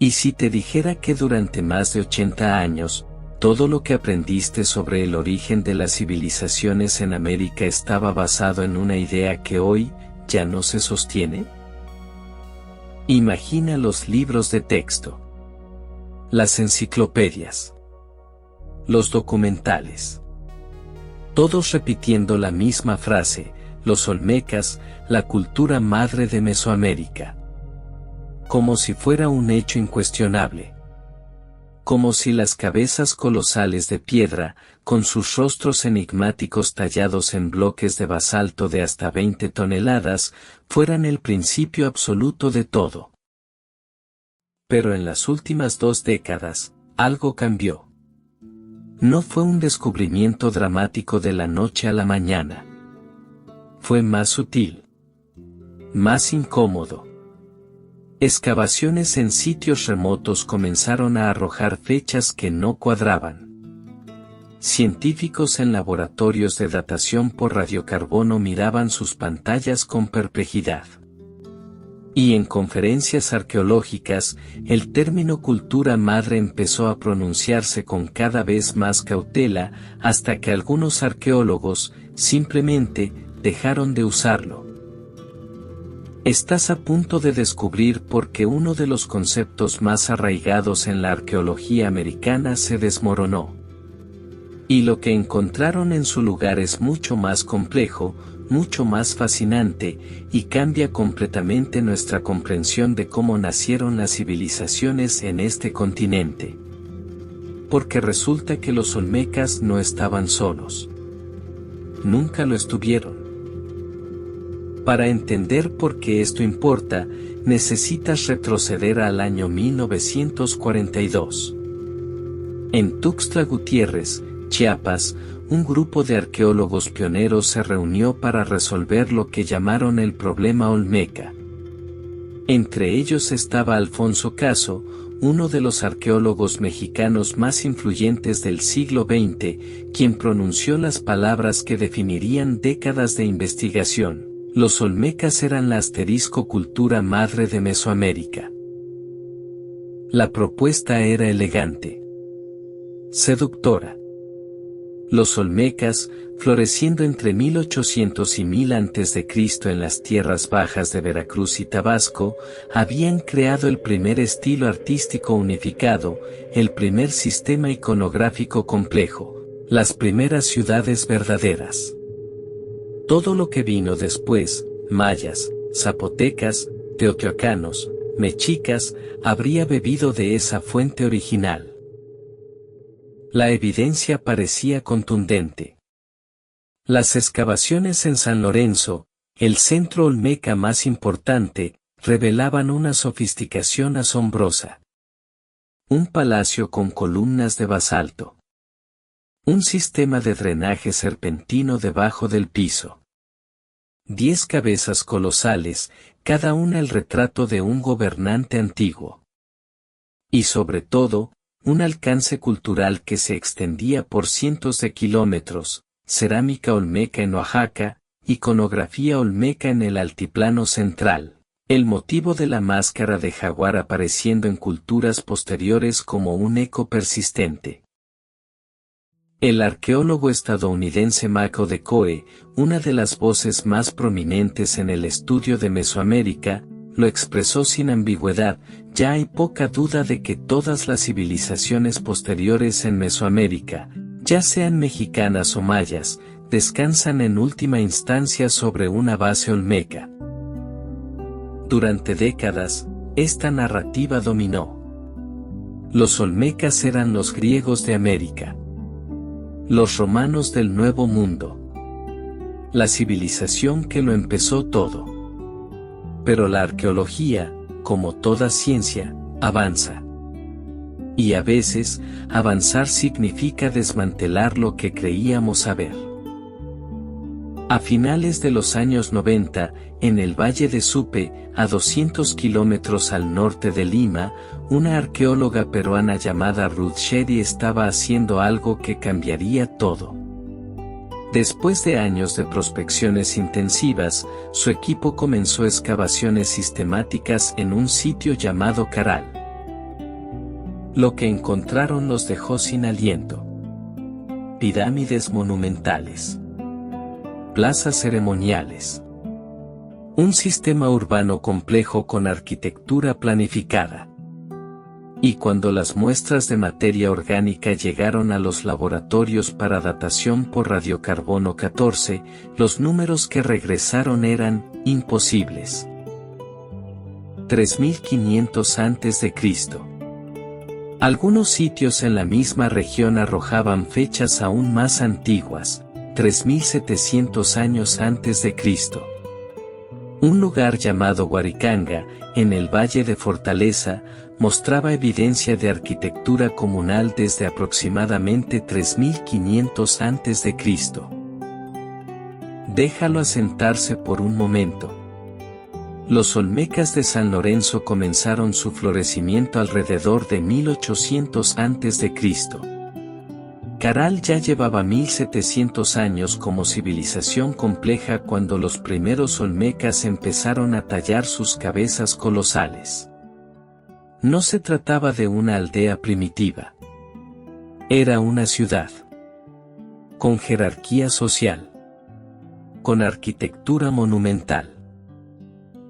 ¿Y si te dijera que durante más de 80 años, todo lo que aprendiste sobre el origen de las civilizaciones en América estaba basado en una idea que hoy ya no se sostiene? Imagina los libros de texto, las enciclopedias, los documentales. Todos repitiendo la misma frase: los olmecas, la cultura madre de Mesoamérica. Como si fuera un hecho incuestionable. Como si las cabezas colosales de piedra, con sus rostros enigmáticos tallados en bloques de basalto de hasta 20 toneladas, fueran el principio absoluto de todo. Pero en las últimas 2 décadas, algo cambió. No fue un descubrimiento dramático de la noche a la mañana. Fue más sutil. Más incómodo. Excavaciones en sitios remotos comenzaron a arrojar fechas que no cuadraban. Científicos en laboratorios de datación por radiocarbono miraban sus pantallas con perplejidad. Y en conferencias arqueológicas, el término cultura madre empezó a pronunciarse con cada vez más cautela, hasta que algunos arqueólogos, simplemente, dejaron de usarlo. Estás a punto de descubrir por qué uno de los conceptos más arraigados en la arqueología americana se desmoronó. Y lo que encontraron en su lugar es mucho más complejo, mucho más fascinante, y cambia completamente nuestra comprensión de cómo nacieron las civilizaciones en este continente. Porque resulta que los olmecas no estaban solos. Nunca lo estuvieron. Para entender por qué esto importa, necesitas retroceder al año 1942. En Tuxtla Gutiérrez, Chiapas, un grupo de arqueólogos pioneros se reunió para resolver lo que llamaron el problema olmeca. Entre ellos estaba Alfonso Caso, uno de los arqueólogos mexicanos más influyentes del siglo XX, quien pronunció las palabras que definirían décadas de investigación. Los olmecas eran la asterisco cultura madre de Mesoamérica. La propuesta era elegante, seductora. Los olmecas, floreciendo entre 1800 y 1000 a.C. en las tierras bajas de Veracruz y Tabasco, habían creado el primer estilo artístico unificado, el primer sistema iconográfico complejo, las primeras ciudades verdaderas. Todo lo que vino después, mayas, zapotecas, teotihuacanos, mexicas, habría bebido de esa fuente original. La evidencia parecía contundente. Las excavaciones en San Lorenzo, el centro olmeca más importante, revelaban una sofisticación asombrosa. Un palacio con columnas de basalto. Un sistema de drenaje serpentino debajo del piso. 10 cabezas colosales, cada una el retrato de un gobernante antiguo. Y sobre todo, un alcance cultural que se extendía por cientos de kilómetros, cerámica olmeca en Oaxaca, iconografía olmeca en el altiplano central, el motivo de la máscara de jaguar apareciendo en culturas posteriores como un eco persistente. El arqueólogo estadounidense Mako de Coe, una de las voces más prominentes en el estudio de Mesoamérica, lo expresó sin ambigüedad: ya hay poca duda de que todas las civilizaciones posteriores en Mesoamérica, ya sean mexicanas o mayas, descansan en última instancia sobre una base olmeca. Durante décadas, esta narrativa dominó. Los olmecas eran los griegos de América. Los romanos del Nuevo Mundo. La civilización que lo empezó todo. Pero la arqueología, como toda ciencia, avanza. Y a veces, avanzar significa desmantelar lo que creíamos saber. A finales de los años 90, en el Valle de Supe, a 200 kilómetros al norte de Lima, una arqueóloga peruana llamada Ruth Sherry estaba haciendo algo que cambiaría todo. Después de años de prospecciones intensivas, su equipo comenzó excavaciones sistemáticas en un sitio llamado Caral. Lo que encontraron los dejó sin aliento. Pirámides monumentales. Plazas ceremoniales. Un sistema urbano complejo con arquitectura planificada. Y cuando las muestras de materia orgánica llegaron a los laboratorios para datación por radiocarbono 14, los números que regresaron eran imposibles. 3500 a.C. Algunos sitios en la misma región arrojaban fechas aún más antiguas, 3700 años antes de Cristo. Un lugar llamado Huaricanga, en el Valle de Fortaleza, mostraba evidencia de arquitectura comunal desde aproximadamente 3500 a.C. Déjalo asentarse por un momento. Los olmecas de San Lorenzo comenzaron su florecimiento alrededor de 1800 a.C. Caral ya llevaba 1700 años como civilización compleja cuando los primeros olmecas empezaron a tallar sus cabezas colosales. No se trataba de una aldea primitiva. Era una ciudad. Con jerarquía social. Con arquitectura monumental.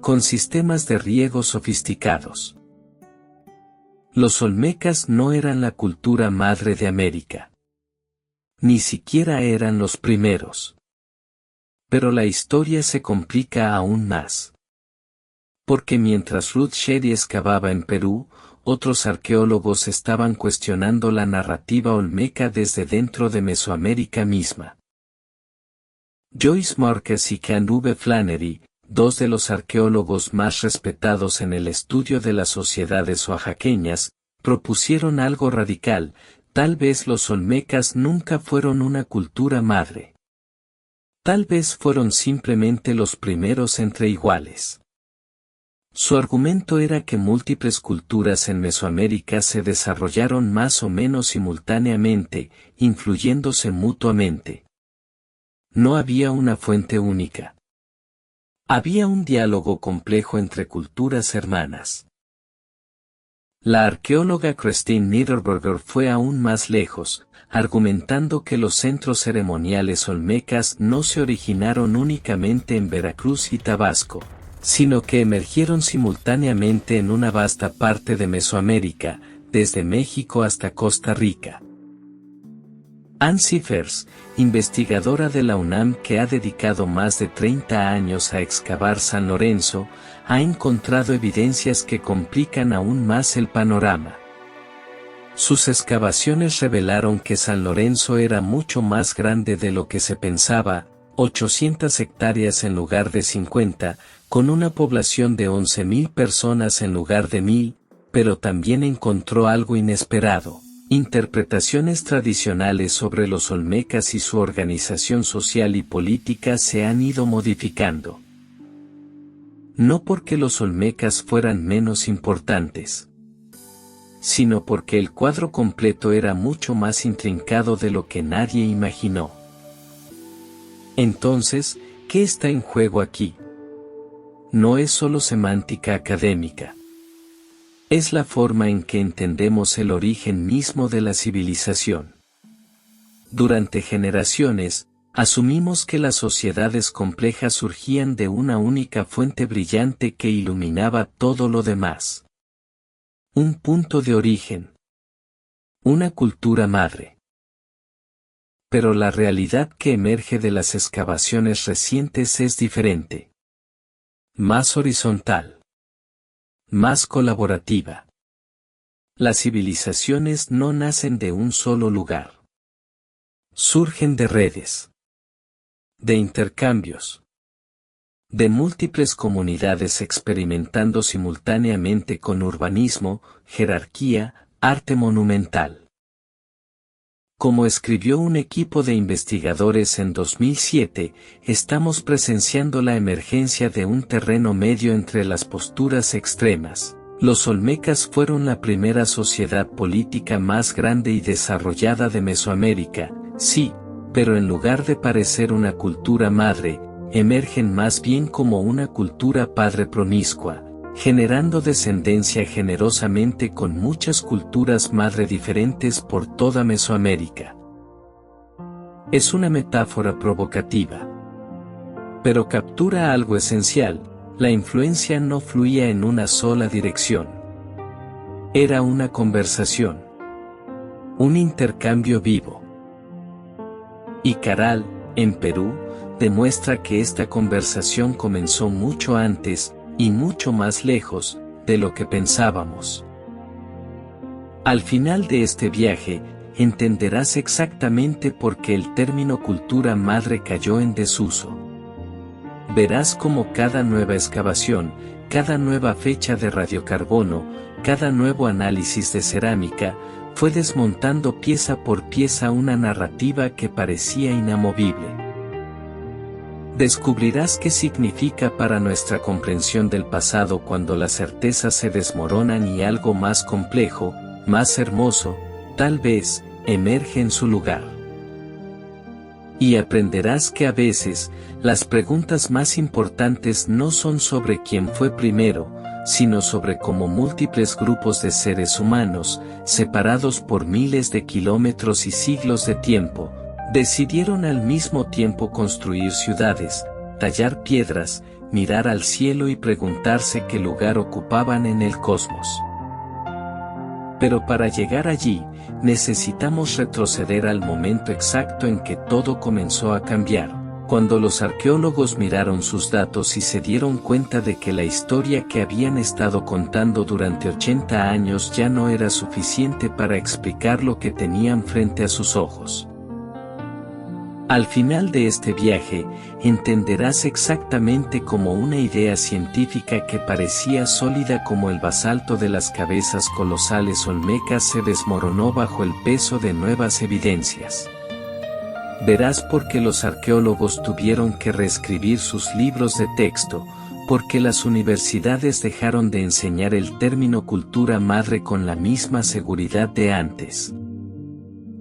Con sistemas de riego sofisticados. Los olmecas no eran la cultura madre de América. Ni siquiera eran los primeros. Pero la historia se complica aún más. Porque mientras Ruth Shedd excavaba en Perú, otros arqueólogos estaban cuestionando la narrativa olmeca desde dentro de Mesoamérica misma. Joyce Marcus y Ken V. Flannery, dos de los arqueólogos más respetados en el estudio de las sociedades oaxaqueñas, propusieron algo radical: tal vez los olmecas nunca fueron una cultura madre. Tal vez fueron simplemente los primeros entre iguales. Su argumento era que múltiples culturas en Mesoamérica se desarrollaron más o menos simultáneamente, influyéndose mutuamente. No había una fuente única. Había un diálogo complejo entre culturas hermanas. La arqueóloga Christine Niederberger fue aún más lejos, argumentando que los centros ceremoniales olmecas no se originaron únicamente en Veracruz y Tabasco, sino que emergieron simultáneamente en una vasta parte de Mesoamérica, desde México hasta Costa Rica. Ann Cifers, investigadora de la UNAM que ha dedicado más de 30 años a excavar San Lorenzo, ha encontrado evidencias que complican aún más el panorama. Sus excavaciones revelaron que San Lorenzo era mucho más grande de lo que se pensaba, 800 hectáreas en lugar de 50, con una población de 11.000 personas en lugar de 1.000, pero también encontró algo inesperado: interpretaciones tradicionales sobre los olmecas y su organización social y política se han ido modificando. No porque los olmecas fueran menos importantes, sino porque el cuadro completo era mucho más intrincado de lo que nadie imaginó. Entonces, ¿qué está en juego aquí? No es solo semántica académica. Es la forma en que entendemos el origen mismo de la civilización. Durante generaciones, asumimos que las sociedades complejas surgían de una única fuente brillante que iluminaba todo lo demás. Un punto de origen. Una cultura madre. Pero la realidad que emerge de las excavaciones recientes es diferente. Más horizontal. Más colaborativa. Las civilizaciones no nacen de un solo lugar. Surgen de redes. De intercambios. De múltiples comunidades experimentando simultáneamente con urbanismo, jerarquía, arte monumental. Como escribió un equipo de investigadores en 2007, estamos presenciando la emergencia de un terreno medio entre las posturas extremas. Los olmecas fueron la primera sociedad política más grande y desarrollada de Mesoamérica, sí, pero en lugar de parecer una cultura madre, emergen más bien como una cultura padre promiscua, generando descendencia generosamente con muchas culturas madre diferentes por toda Mesoamérica. Es una metáfora provocativa, pero captura algo esencial: la influencia no fluía en una sola dirección. Era una conversación, un intercambio vivo. Y Caral, en Perú, demuestra que esta conversación comenzó mucho antes, y mucho más lejos, de lo que pensábamos. Al final de este viaje, entenderás exactamente por qué el término cultura madre cayó en desuso. Verás cómo cada nueva excavación, cada nueva fecha de radiocarbono, cada nuevo análisis de cerámica, fue desmontando pieza por pieza una narrativa que parecía inamovible. Descubrirás qué significa para nuestra comprensión del pasado cuando las certezas se desmoronan y algo más complejo, más hermoso, tal vez, emerge en su lugar. Y aprenderás que a veces, las preguntas más importantes no son sobre quién fue primero, sino sobre cómo múltiples grupos de seres humanos, separados por miles de kilómetros y siglos de tiempo, decidieron al mismo tiempo construir ciudades, tallar piedras, mirar al cielo y preguntarse qué lugar ocupaban en el cosmos. Pero para llegar allí, necesitamos retroceder al momento exacto en que todo comenzó a cambiar, cuando los arqueólogos miraron sus datos y se dieron cuenta de que la historia que habían estado contando durante 80 años ya no era suficiente para explicar lo que tenían frente a sus ojos. Al final de este viaje, entenderás exactamente cómo una idea científica que parecía sólida como el basalto de las cabezas colosales olmecas se desmoronó bajo el peso de nuevas evidencias. Verás por qué los arqueólogos tuvieron que reescribir sus libros de texto, porque las universidades dejaron de enseñar el término cultura madre con la misma seguridad de antes.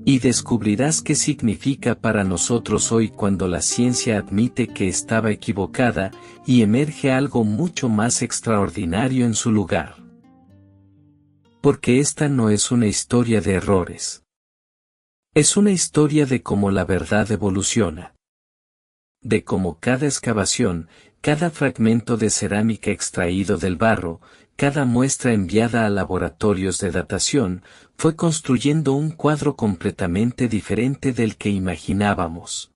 Y descubrirás qué significa para nosotros hoy cuando la ciencia admite que estaba equivocada, y emerge algo mucho más extraordinario en su lugar. Porque esta no es una historia de errores. Es una historia de cómo la verdad evoluciona. De cómo cada excavación, cada fragmento de cerámica extraído del barro, cada muestra enviada a laboratorios de datación, fue construyendo un cuadro completamente diferente del que imaginábamos.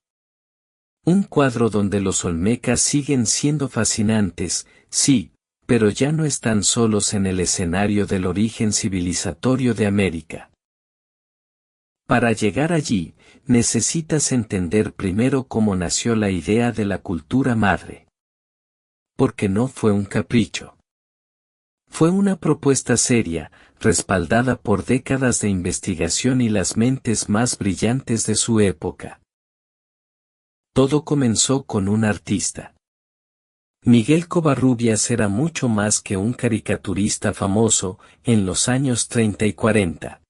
Un cuadro donde los olmecas siguen siendo fascinantes, sí, pero ya no están solos en el escenario del origen civilizatorio de América. Para llegar allí, necesitas entender primero cómo nació la idea de la cultura madre. Porque no fue un capricho. Fue una propuesta seria, respaldada por décadas de investigación y las mentes más brillantes de su época. Todo comenzó con un artista. Miguel Covarrubias era mucho más que un caricaturista famoso, en los años 30 y 40.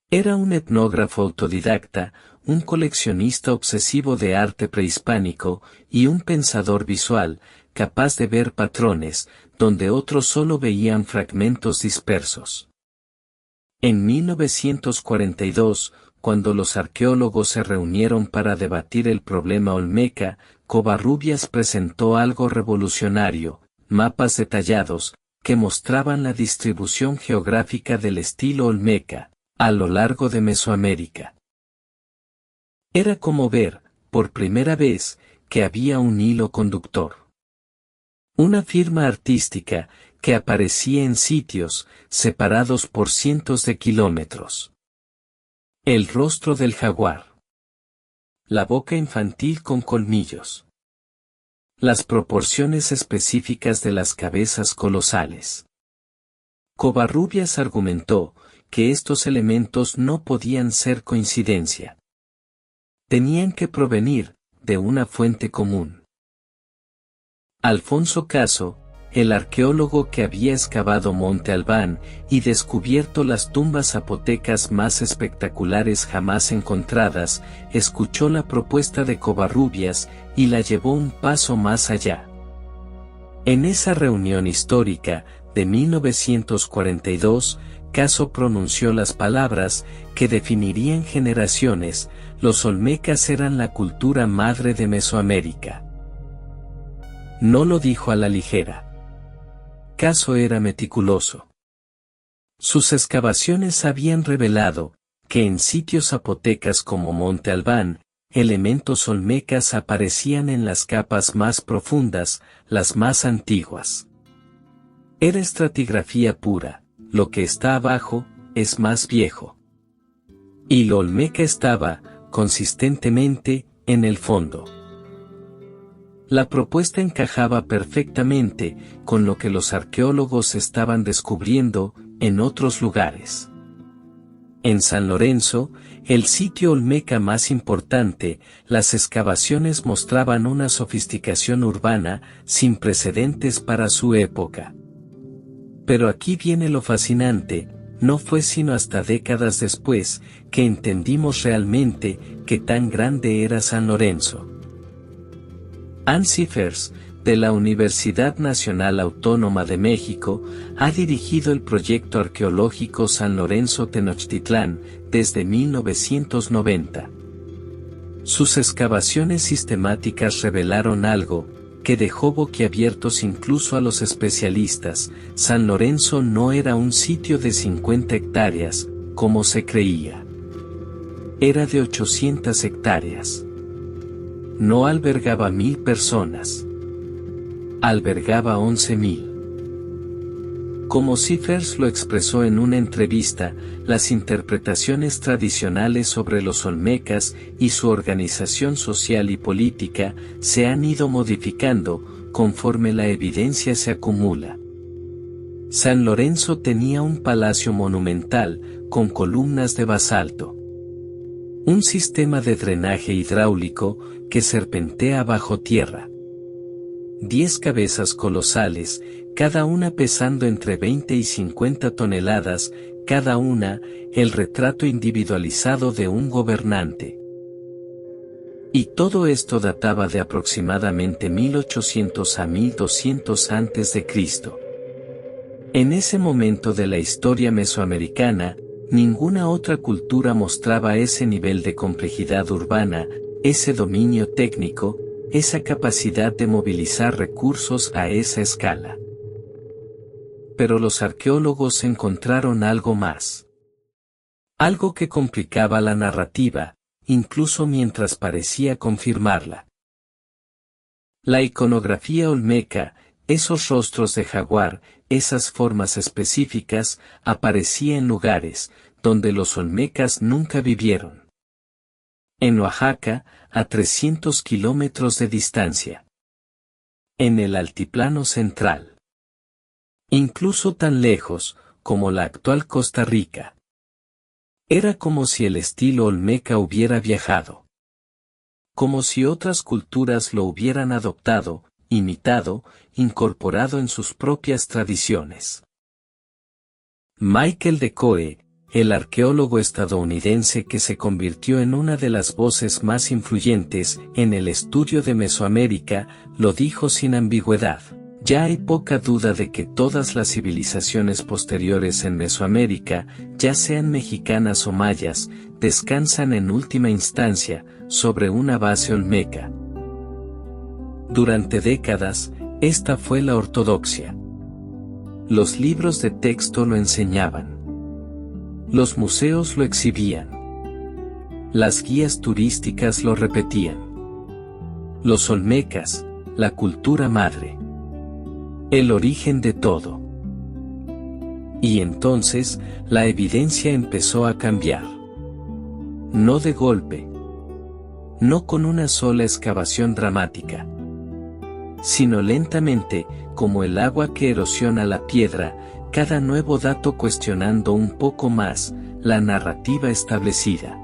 Era un etnógrafo autodidacta, un coleccionista obsesivo de arte prehispánico, y un pensador visual, capaz de ver patrones, donde otros solo veían fragmentos dispersos. En 1942, cuando los arqueólogos se reunieron para debatir el problema olmeca, Covarrubias presentó algo revolucionario: mapas detallados, que mostraban la distribución geográfica del estilo olmeca, a lo largo de Mesoamérica. Era como ver, por primera vez, que había un hilo conductor. Una firma artística, que aparecía en sitios, separados por cientos de kilómetros. El rostro del jaguar. La boca infantil con colmillos. Las proporciones específicas de las cabezas colosales. Covarrubias argumentó que estos elementos no podían ser coincidencia. Tenían que provenir de una fuente común. Alfonso Caso, el arqueólogo que había excavado Monte Albán y descubierto las tumbas zapotecas más espectaculares jamás encontradas, escuchó la propuesta de Covarrubias y la llevó un paso más allá. En esa reunión histórica, de 1942, Caso pronunció las palabras que definirían generaciones: los olmecas eran la cultura madre de Mesoamérica. No lo dijo a la ligera. Caso era meticuloso. Sus excavaciones habían revelado que en sitios zapotecas como Monte Albán, elementos olmecas aparecían en las capas más profundas, las más antiguas. Era estratigrafía pura. Lo que está abajo es más viejo. Y lo olmeca estaba, consistentemente, en el fondo. La propuesta encajaba perfectamente con lo que los arqueólogos estaban descubriendo en otros lugares. En San Lorenzo, el sitio olmeca más importante, las excavaciones mostraban una sofisticación urbana sin precedentes para su época. Pero aquí viene lo fascinante: no fue sino hasta décadas después que entendimos realmente qué tan grande era San Lorenzo. Ann Cifers, de la Universidad Nacional Autónoma de México, ha dirigido el proyecto arqueológico San Lorenzo Tenochtitlán desde 1990. Sus excavaciones sistemáticas revelaron algo que dejó boquiabiertos incluso a los especialistas: San Lorenzo no era un sitio de 50 hectáreas, como se creía. Era de 800 hectáreas. No albergaba 1000 personas. Albergaba 11.000. Como Cifers lo expresó en una entrevista, las interpretaciones tradicionales sobre los olmecas y su organización social y política se han ido modificando conforme la evidencia se acumula. San Lorenzo tenía un palacio monumental con columnas de basalto. Un sistema de drenaje hidráulico que serpentea bajo tierra. 10 cabezas colosales, cada una pesando entre 20 y 50 toneladas, cada una, el retrato individualizado de un gobernante. Y todo esto databa de aproximadamente 1800 a 1200 a.C. En ese momento de la historia mesoamericana, ninguna otra cultura mostraba ese nivel de complejidad urbana, ese dominio técnico, esa capacidad de movilizar recursos a esa escala. Pero los arqueólogos encontraron algo más. Algo que complicaba la narrativa, incluso mientras parecía confirmarla. La iconografía olmeca, esos rostros de jaguar, esas formas específicas, aparecía en lugares donde los olmecas nunca vivieron. En Oaxaca, a 300 kilómetros de distancia. En el altiplano central. Incluso tan lejos como la actual Costa Rica. Era como si el estilo olmeca hubiera viajado. Como si otras culturas lo hubieran adoptado, imitado, incorporado en sus propias tradiciones. Michael DeCoe, el arqueólogo estadounidense que se convirtió en una de las voces más influyentes en el estudio de Mesoamérica, lo dijo sin ambigüedad: ya hay poca duda de que todas las civilizaciones posteriores en Mesoamérica, ya sean mexicanas o mayas, descansan en última instancia sobre una base olmeca. Durante décadas, esta fue la ortodoxia. Los libros de texto lo enseñaban. Los museos lo exhibían. Las guías turísticas lo repetían. Los olmecas, la cultura madre. El origen de todo. Y entonces, la evidencia empezó a cambiar. No de golpe. No con una sola excavación dramática. Sino lentamente, como el agua que erosiona la piedra, cada nuevo dato cuestionando un poco más la narrativa establecida.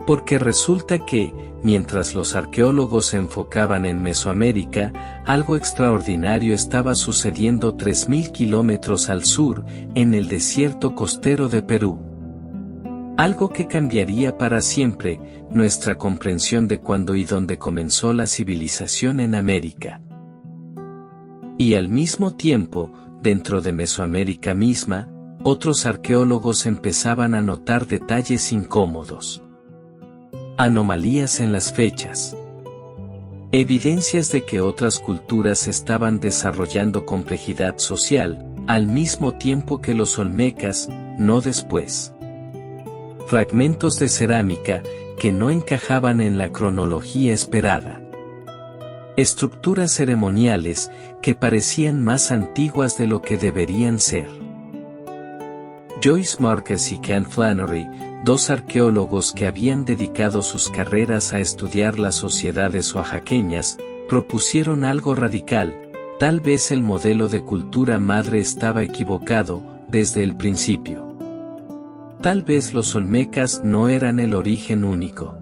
Porque resulta que, mientras los arqueólogos se enfocaban en Mesoamérica, algo extraordinario estaba sucediendo 3000 kilómetros al sur, en el desierto costero de Perú. Algo que cambiaría para siempre nuestra comprensión de cuándo y dónde comenzó la civilización en América. Y al mismo tiempo, dentro de Mesoamérica misma, otros arqueólogos empezaban a notar detalles incómodos. Anomalías en las fechas. Evidencias de que otras culturas estaban desarrollando complejidad social, al mismo tiempo que los olmecas, no después. Fragmentos de cerámica, que no encajaban en la cronología esperada. Estructuras ceremoniales, que parecían más antiguas de lo que deberían ser. Joyce Marcus y Ken Flannery, dos arqueólogos que habían dedicado sus carreras a estudiar las sociedades oaxaqueñas, propusieron algo radical. Tal vez el modelo de cultura madre estaba equivocado desde el principio. Tal vez los olmecas no eran el origen único.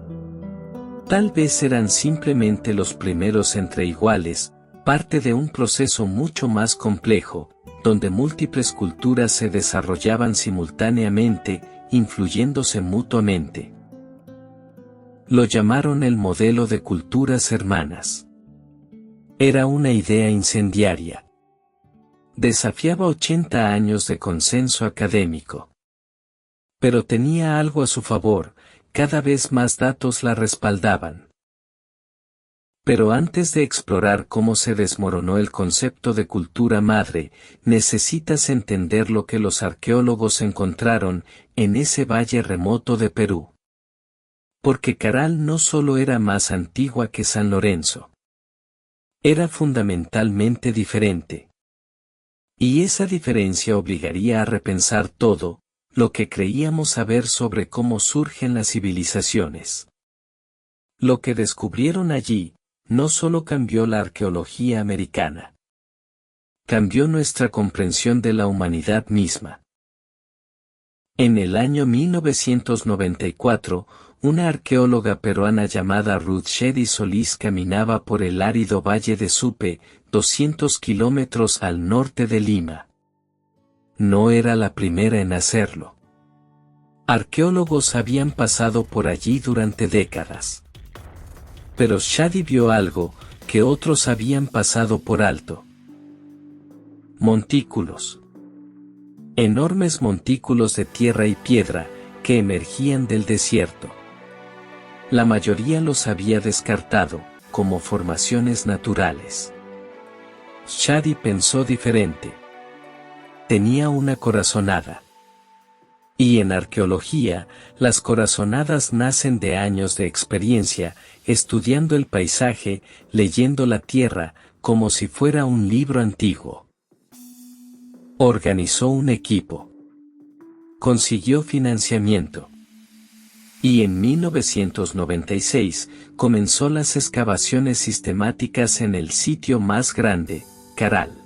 Tal vez eran simplemente los primeros entre iguales, parte de un proceso mucho más complejo, donde múltiples culturas se desarrollaban simultáneamente, influyéndose mutuamente. Lo llamaron el modelo de culturas hermanas. Era una idea incendiaria. Desafiaba 80 años de consenso académico. Pero tenía algo a su favor, cada vez más datos la respaldaban. Pero antes de explorar cómo se desmoronó el concepto de cultura madre, necesitas entender lo que los arqueólogos encontraron en ese valle remoto de Perú. Porque Caral no solo era más antigua que San Lorenzo. Era fundamentalmente diferente. Y esa diferencia obligaría a repensar todo lo que creíamos saber sobre cómo surgen las civilizaciones. Lo que descubrieron allí no solo cambió la arqueología americana. Cambió nuestra comprensión de la humanidad misma. En el año 1994, una arqueóloga peruana llamada Ruth Shedi Solís caminaba por el árido valle de Supe, 200 kilómetros al norte de Lima. No era la primera en hacerlo. Arqueólogos habían pasado por allí durante décadas. Pero Shadi vio algo que otros habían pasado por alto. Montículos. Enormes montículos de tierra y piedra que emergían del desierto. La mayoría los había descartado como formaciones naturales. Shadi pensó diferente. Tenía una corazonada. Y en arqueología, las corazonadas nacen de años de experiencia, estudiando el paisaje, leyendo la tierra, como si fuera un libro antiguo. Organizó un equipo. Consiguió financiamiento. Y en 1996, comenzó las excavaciones sistemáticas en el sitio más grande, Caral.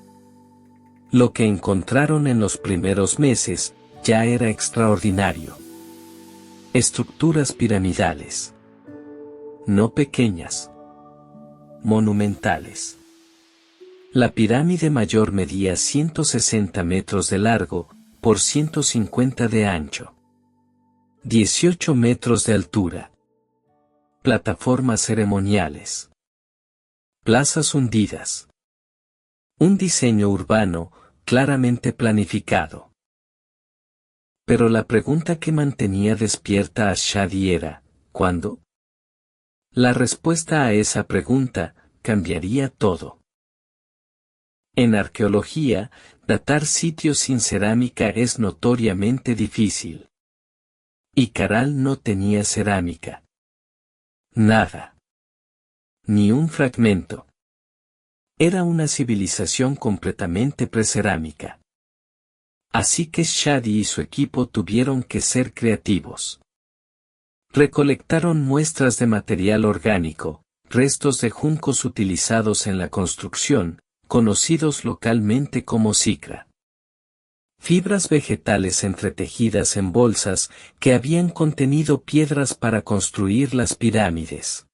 Lo que encontraron en los primeros meses, ya era extraordinario. Estructuras piramidales. No pequeñas. Monumentales. La pirámide mayor medía 160 metros de largo, por 150 de ancho. 18 metros de altura. Plataformas ceremoniales. Plazas hundidas. Un diseño urbano, claramente planificado. Pero la pregunta que mantenía despierta a Shadi era, ¿cuándo? La respuesta a esa pregunta cambiaría todo. En arqueología, datar sitios sin cerámica es notoriamente difícil. Y Caral no tenía cerámica. Nada. Ni un fragmento. Era una civilización completamente precerámica. Así que Shadi y su equipo tuvieron que ser creativos. Recolectaron muestras de material orgánico, restos de juncos utilizados en la construcción, conocidos localmente como cicra. Fibras vegetales entretejidas en bolsas que habían contenido piedras para construir las pirámides.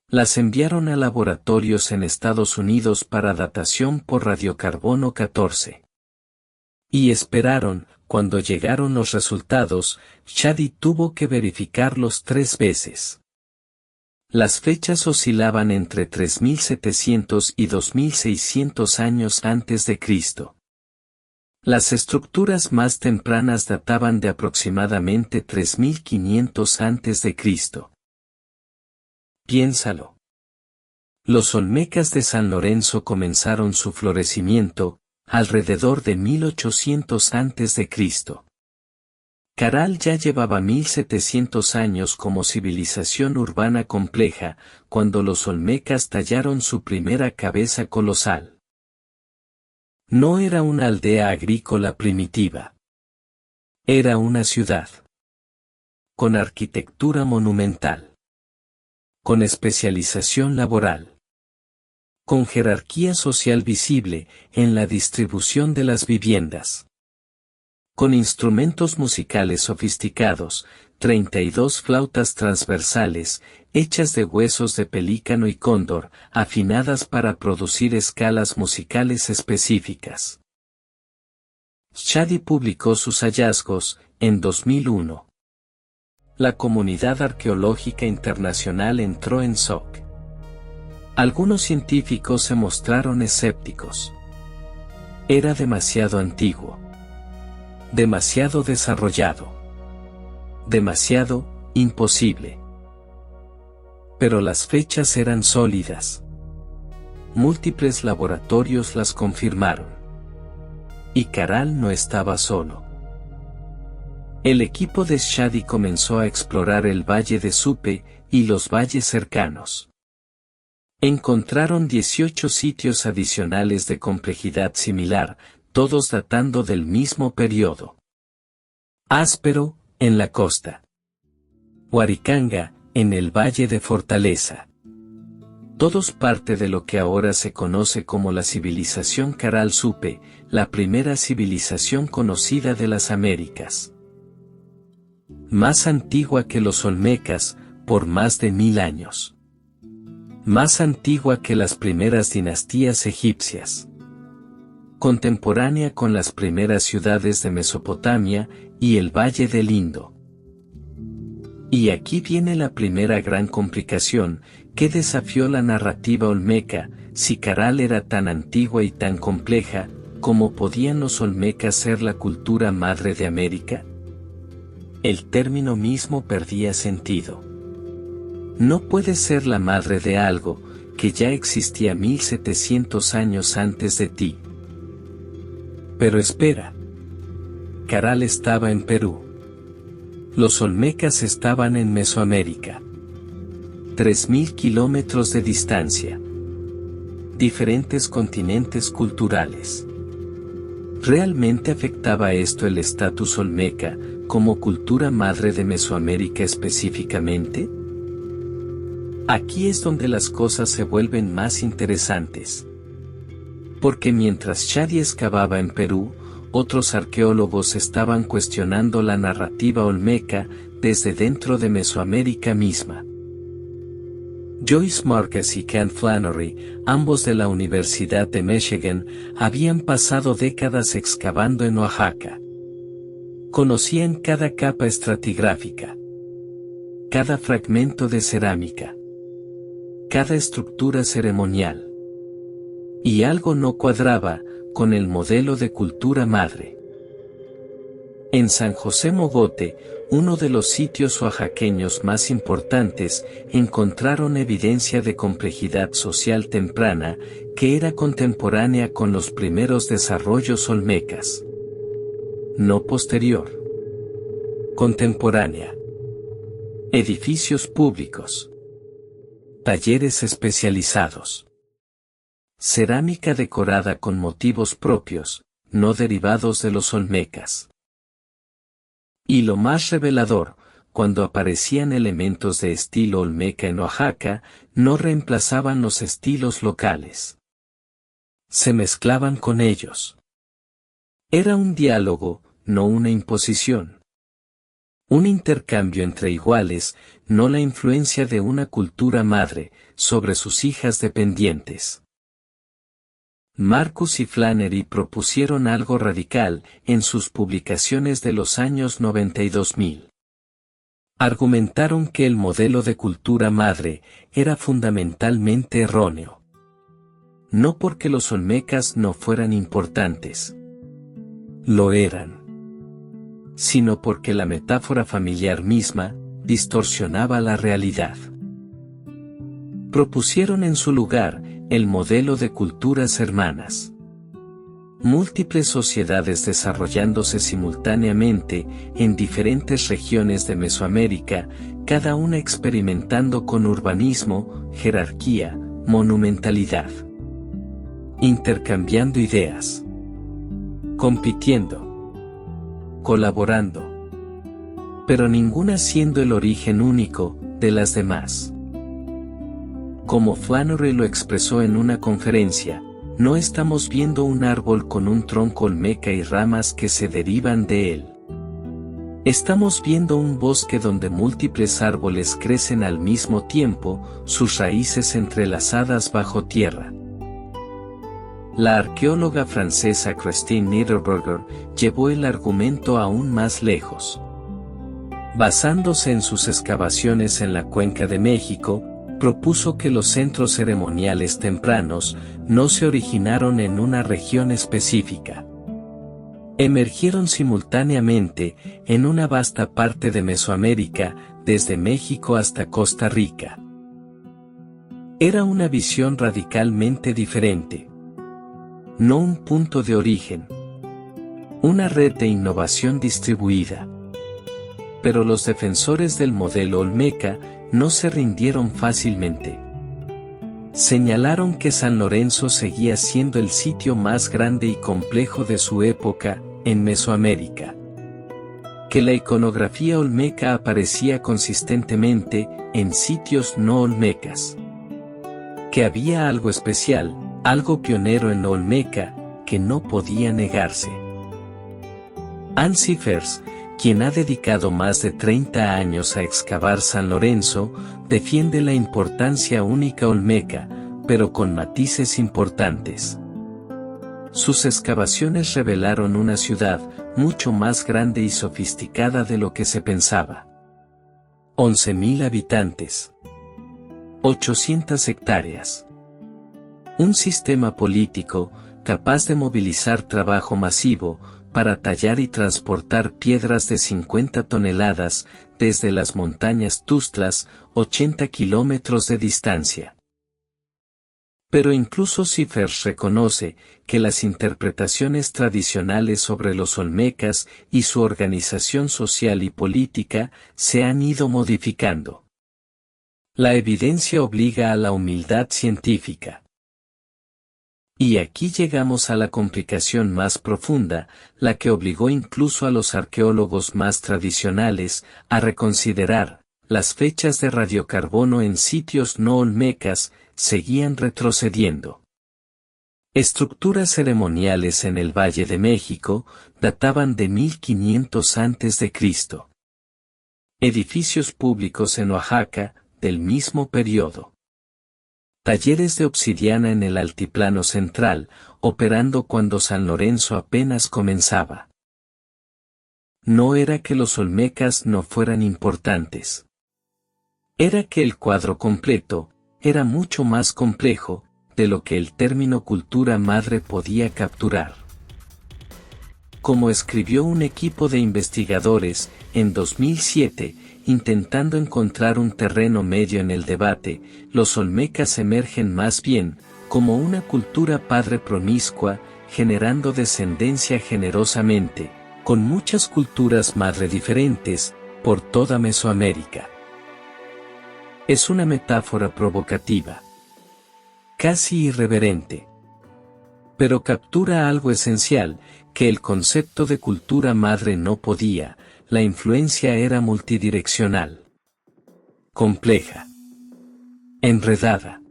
Las enviaron a laboratorios en Estados Unidos para datación por radiocarbono 14. Y esperaron. Cuando llegaron los resultados, Shadi tuvo que verificarlos 3 veces. Las fechas oscilaban entre 3700 y 2600 años antes de Cristo. Las estructuras más tempranas databan de aproximadamente 3500 antes de Cristo. Piénsalo. Los olmecas de San Lorenzo comenzaron su florecimiento alrededor de 1800 antes de Cristo. Caral ya llevaba 1700 años como civilización urbana compleja, cuando los olmecas tallaron su primera cabeza colosal. No era una aldea agrícola primitiva. Era una ciudad. Con arquitectura monumental. Con especialización laboral. Con jerarquía social visible en la distribución de las viviendas. Con instrumentos musicales sofisticados, 32 flautas transversales, hechas de huesos de pelícano y cóndor, afinadas para producir escalas musicales específicas. Shadi publicó sus hallazgos en 2001. La comunidad arqueológica internacional entró en shock. Algunos científicos se mostraron escépticos. Era demasiado antiguo. Demasiado desarrollado. Demasiado imposible. Pero las fechas eran sólidas. Múltiples laboratorios las confirmaron. Y Caral no estaba solo. El equipo de Shadi comenzó a explorar el valle de Supe y los valles cercanos. Encontraron 18 sitios adicionales de complejidad similar, todos datando del mismo periodo. Áspero, en la costa. Huaricanga, en el valle de Fortaleza. Todos parte de lo que ahora se conoce como la civilización Caral Supe, la primera civilización conocida de las Américas. Más antigua que los olmecas, por más de 1000 años. Más antigua que las primeras dinastías egipcias. Contemporánea con las primeras ciudades de Mesopotamia y el Valle del Indo. Y aquí viene la primera gran complicación, que desafió la narrativa olmeca. Si Caral era tan antigua y tan compleja, ¿cómo podían los olmecas ser la cultura madre de América? El término mismo perdía sentido. No puede ser la madre de algo que ya existía 1700 años antes de ti. Pero espera. Caral estaba en Perú. Los olmecas estaban en Mesoamérica. 3000 kilómetros de distancia. Diferentes continentes culturales. ¿Realmente afectaba esto el estatus olmeca, como cultura madre de Mesoamérica específicamente? Aquí es donde las cosas se vuelven más interesantes. Porque mientras Shadi excavaba en Perú, otros arqueólogos estaban cuestionando la narrativa olmeca desde dentro de Mesoamérica misma. Joyce Marcus y Ken Flannery, ambos de la Universidad de Michigan, habían pasado décadas excavando en Oaxaca. Conocían cada capa estratigráfica, cada fragmento de cerámica, cada estructura ceremonial. Y algo no cuadraba con el modelo de cultura madre. En San José Mogote, uno de los sitios oaxaqueños más importantes, encontraron evidencia de complejidad social temprana, que era contemporánea con los primeros desarrollos olmecas. No posterior. Contemporánea. Edificios públicos. Talleres especializados. Cerámica decorada con motivos propios, no derivados de los olmecas. Y lo más revelador, cuando aparecían elementos de estilo olmeca en Oaxaca, no reemplazaban los estilos locales. Se mezclaban con ellos. Era un diálogo, no una imposición. Un intercambio entre iguales, no la influencia de una cultura madre sobre sus hijas dependientes. Marcus y Flannery propusieron algo radical en sus publicaciones de los años 92.000. Argumentaron que el modelo de cultura madre era fundamentalmente erróneo. No porque los olmecas no fueran importantes. Lo eran. Sino porque la metáfora familiar misma distorsionaba la realidad. Propusieron en su lugar el modelo de culturas hermanas. Múltiples sociedades desarrollándose simultáneamente en diferentes regiones de Mesoamérica, cada una experimentando con urbanismo, jerarquía, monumentalidad. Intercambiando ideas. Compitiendo. Colaborando. Pero ninguna siendo el origen único de las demás. Como Flannery lo expresó en una conferencia, no estamos viendo un árbol con un tronco olmeca y ramas que se derivan de él. Estamos viendo un bosque donde múltiples árboles crecen al mismo tiempo, sus raíces entrelazadas bajo tierra. La arqueóloga francesa Christine Niederberger llevó el argumento aún más lejos. Basándose en sus excavaciones en la Cuenca de México, propuso que los centros ceremoniales tempranos no se originaron en una región específica. Emergieron simultáneamente en una vasta parte de Mesoamérica, desde México hasta Costa Rica. Era una visión radicalmente diferente. No un punto de origen. Una red de innovación distribuida. Pero los defensores del modelo olmeca no se rindieron fácilmente. Señalaron que San Lorenzo seguía siendo el sitio más grande y complejo de su época, en Mesoamérica. Que la iconografía olmeca aparecía consistentemente en sitios no olmecas. Que había algo especial, algo pionero en lo olmeca, que no podía negarse. Ann Cifers, quien ha dedicado más de 30 años a excavar San Lorenzo, defiende la importancia única olmeca, pero con matices importantes. Sus excavaciones revelaron una ciudad mucho más grande y sofisticada de lo que se pensaba. 11.000 habitantes. 800 hectáreas. Un sistema político capaz de movilizar trabajo masivo para tallar y transportar piedras de 50 toneladas desde las montañas Tustlas, 80 kilómetros de distancia. Pero incluso Cifers reconoce que las interpretaciones tradicionales sobre los olmecas y su organización social y política se han ido modificando. La evidencia obliga a la humildad científica. Y aquí llegamos a la complicación más profunda, la que obligó incluso a los arqueólogos más tradicionales a reconsiderar, las fechas de radiocarbono en sitios no olmecas, seguían retrocediendo. Estructuras ceremoniales en el Valle de México databan de 1500 a.C. Edificios públicos en Oaxaca, del mismo periodo. Talleres de obsidiana en el altiplano central, operando cuando San Lorenzo apenas comenzaba. No era que los olmecas no fueran importantes. Era que el cuadro completo era mucho más complejo de lo que el término cultura madre podía capturar. Como escribió un equipo de investigadores en 2007, intentando encontrar un terreno medio en el debate, los olmecas emergen más bien como una cultura padre promiscua, generando descendencia generosamente, con muchas culturas madre diferentes, por toda Mesoamérica. Es una metáfora provocativa, casi irreverente, pero captura algo esencial, que el concepto de cultura madre no podía. La influencia era multidireccional, compleja, enredada.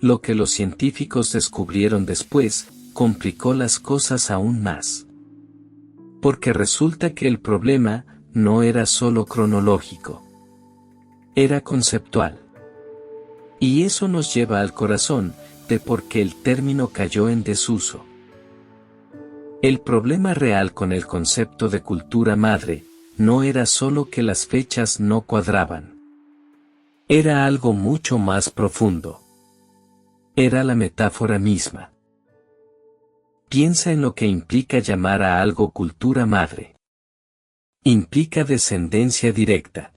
Lo que los científicos descubrieron después, complicó las cosas aún más. Porque resulta que el problema no era solo cronológico, era conceptual. Y eso nos lleva al corazón de por qué el término cayó en desuso. El problema real con el concepto de cultura madre no era solo que las fechas no cuadraban. Era algo mucho más profundo. Era la metáfora misma. Piensa en lo que implica llamar a algo cultura madre. Implica descendencia directa.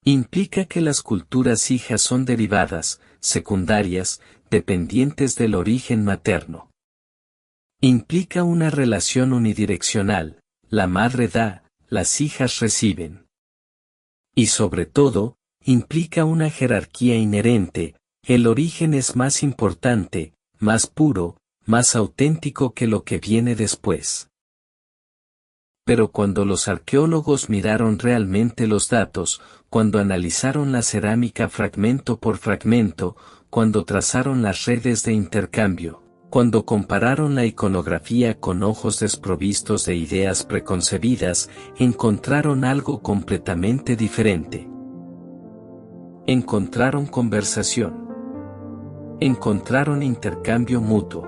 Implica que las culturas hijas son derivadas, secundarias, dependientes del origen materno. Implica una relación unidireccional, la madre da, las hijas reciben. Y sobre todo, implica una jerarquía inherente, el origen es más importante, más puro, más auténtico que lo que viene después. Pero cuando los arqueólogos miraron realmente los datos, cuando analizaron la cerámica fragmento por fragmento, cuando trazaron las redes de intercambio, cuando compararon la iconografía con ojos desprovistos de ideas preconcebidas, encontraron algo completamente diferente. Encontraron conversación. Encontraron intercambio mutuo.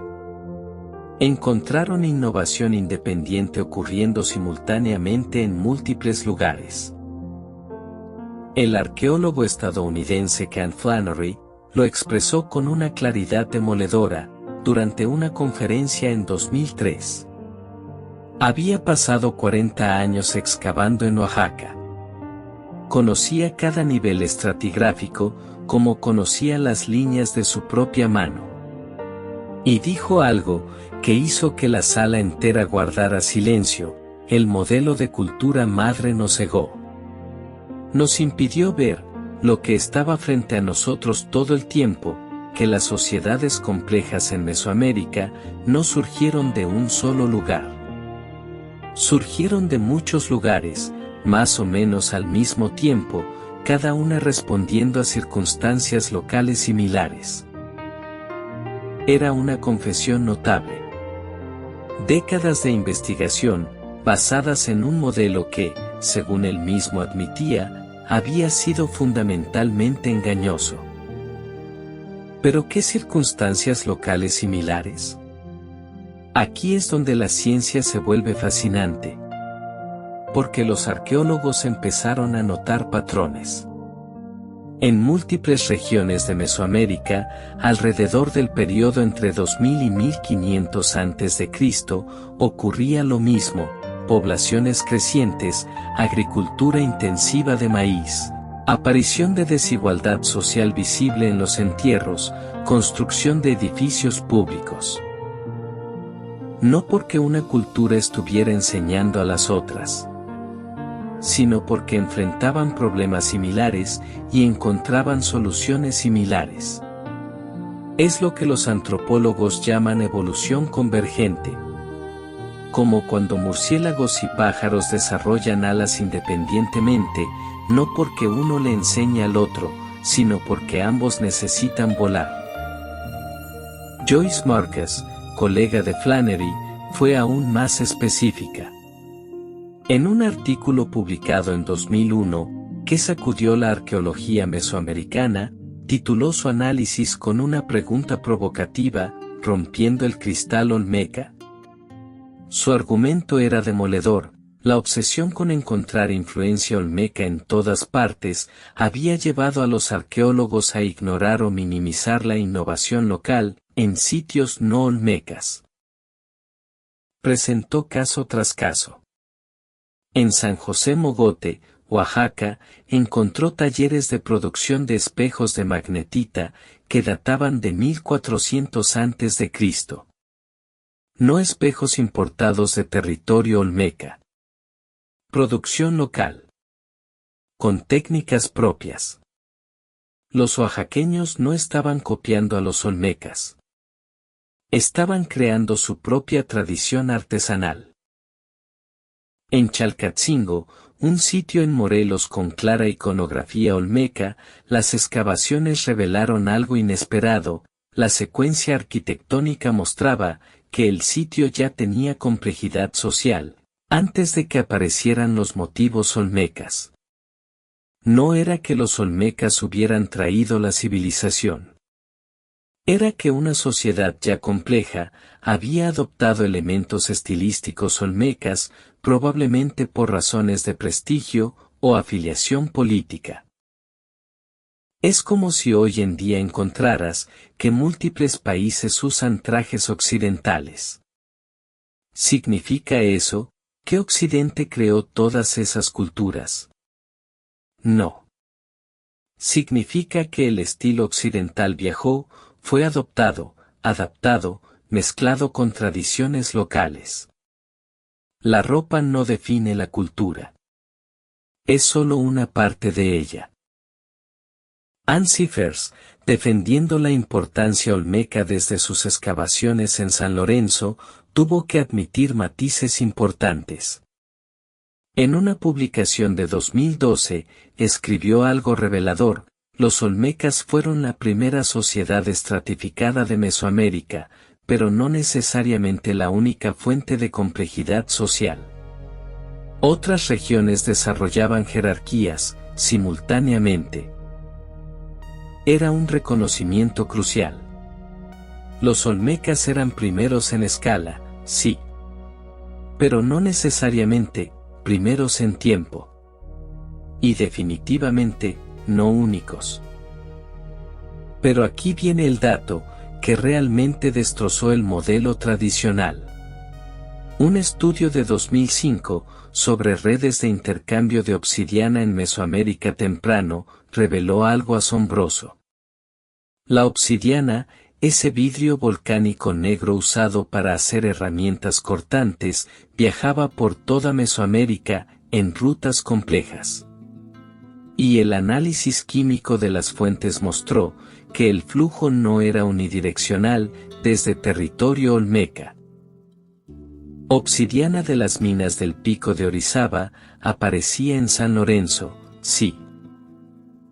Encontraron innovación independiente ocurriendo simultáneamente en múltiples lugares. El arqueólogo estadounidense Ken Flannery lo expresó con una claridad demoledora durante una conferencia en 2003. Había pasado 40 años excavando en Oaxaca. Conocía cada nivel estratigráfico como conocía las líneas de su propia mano. Y dijo algo que hizo que la sala entera guardara silencio: el modelo de cultura madre nos cegó. Nos impidió ver lo que estaba frente a nosotros todo el tiempo, que las sociedades complejas en Mesoamérica no surgieron de un solo lugar. Surgieron de muchos lugares, más o menos al mismo tiempo, cada una respondiendo a circunstancias locales similares. Era una confesión notable. Décadas de investigación, basadas en un modelo que, según él mismo admitía, había sido fundamentalmente engañoso. ¿Pero qué circunstancias locales similares? Aquí es donde la ciencia se vuelve fascinante. Porque los arqueólogos empezaron a notar patrones. En múltiples regiones de Mesoamérica, alrededor del periodo entre 2000 y 1500 a.C., ocurría lo mismo: poblaciones crecientes, agricultura intensiva de maíz, aparición de desigualdad social visible en los entierros, construcción de edificios públicos. No porque una cultura estuviera enseñando a las otras, sino porque enfrentaban problemas similares y encontraban soluciones similares. Es lo que los antropólogos llaman evolución convergente. Como cuando murciélagos y pájaros desarrollan alas independientemente, no porque uno le enseña al otro, sino porque ambos necesitan volar. Joyce Marcus, colega de Flannery, fue aún más específica. En un artículo publicado en 2001, que sacudió la arqueología mesoamericana, tituló su análisis con una pregunta provocativa: ¿rompiendo el cristal olmeca? Su argumento era demoledor: la obsesión con encontrar influencia olmeca en todas partes había llevado a los arqueólogos a ignorar o minimizar la innovación local en sitios no olmecas. Presentó caso tras caso. En San José Mogote, Oaxaca, encontró talleres de producción de espejos de magnetita que databan de 1400 a.C. No espejos importados de territorio olmeca. Producción local. Con técnicas propias. Los oaxaqueños no estaban copiando a los olmecas. Estaban creando su propia tradición artesanal. En Chalcatzingo, un sitio en Morelos con clara iconografía olmeca, las excavaciones revelaron algo inesperado: la secuencia arquitectónica mostraba que el sitio ya tenía complejidad social, antes de que aparecieran los motivos olmecas. No era que los olmecas hubieran traído la civilización. Era que una sociedad ya compleja había adoptado elementos estilísticos olmecas, probablemente por razones de prestigio o afiliación política. Es como si hoy en día encontraras que múltiples países usan trajes occidentales. ¿Significa eso que Occidente creó todas esas culturas? No. Significa que el estilo occidental viajó, fue adoptado, adaptado, mezclado con tradiciones locales. La ropa no define la cultura. Es solo una parte de ella. Ann Cifers, defendiendo la importancia olmeca desde sus excavaciones en San Lorenzo, tuvo que admitir matices importantes. En una publicación de 2012, escribió algo revelador: los olmecas fueron la primera sociedad estratificada de Mesoamérica, pero no necesariamente la única fuente de complejidad social. Otras regiones desarrollaban jerarquías, simultáneamente. Era un reconocimiento crucial. Los olmecas eran primeros en escala, sí. Pero no necesariamente primeros en tiempo. Y definitivamente, no únicos. Pero aquí viene el dato que realmente destrozó el modelo tradicional. Un estudio de 2005 sobre redes de intercambio de obsidiana en Mesoamérica temprano reveló algo asombroso. La obsidiana, ese vidrio volcánico negro usado para hacer herramientas cortantes, viajaba por toda Mesoamérica en rutas complejas. Y el análisis químico de las fuentes mostró que el flujo no era unidireccional desde territorio olmeca. Obsidiana de las minas del Pico de Orizaba aparecía en San Lorenzo, sí.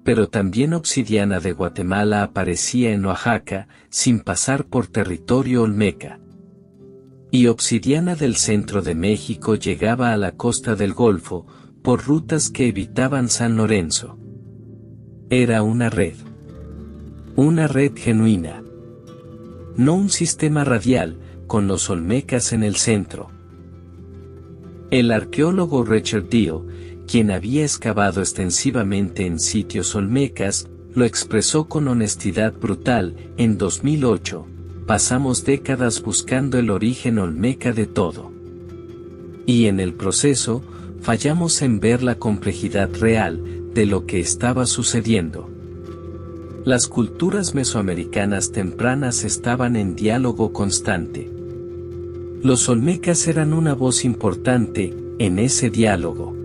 Pero también obsidiana de Guatemala aparecía en Oaxaca, sin pasar por territorio olmeca. Y obsidiana del centro de México llegaba a la costa del Golfo, por rutas que evitaban San Lorenzo. Era una red. Una red genuina. No un sistema radial, con los olmecas en el centro. El arqueólogo Richard Deal, quien había excavado extensivamente en sitios olmecas, lo expresó con honestidad brutal: en 2008, pasamos décadas buscando el origen olmeca de todo. Y en el proceso, fallamos en ver la complejidad real de lo que estaba sucediendo. Las culturas mesoamericanas tempranas estaban en diálogo constante. Los olmecas eran una voz importante en ese diálogo.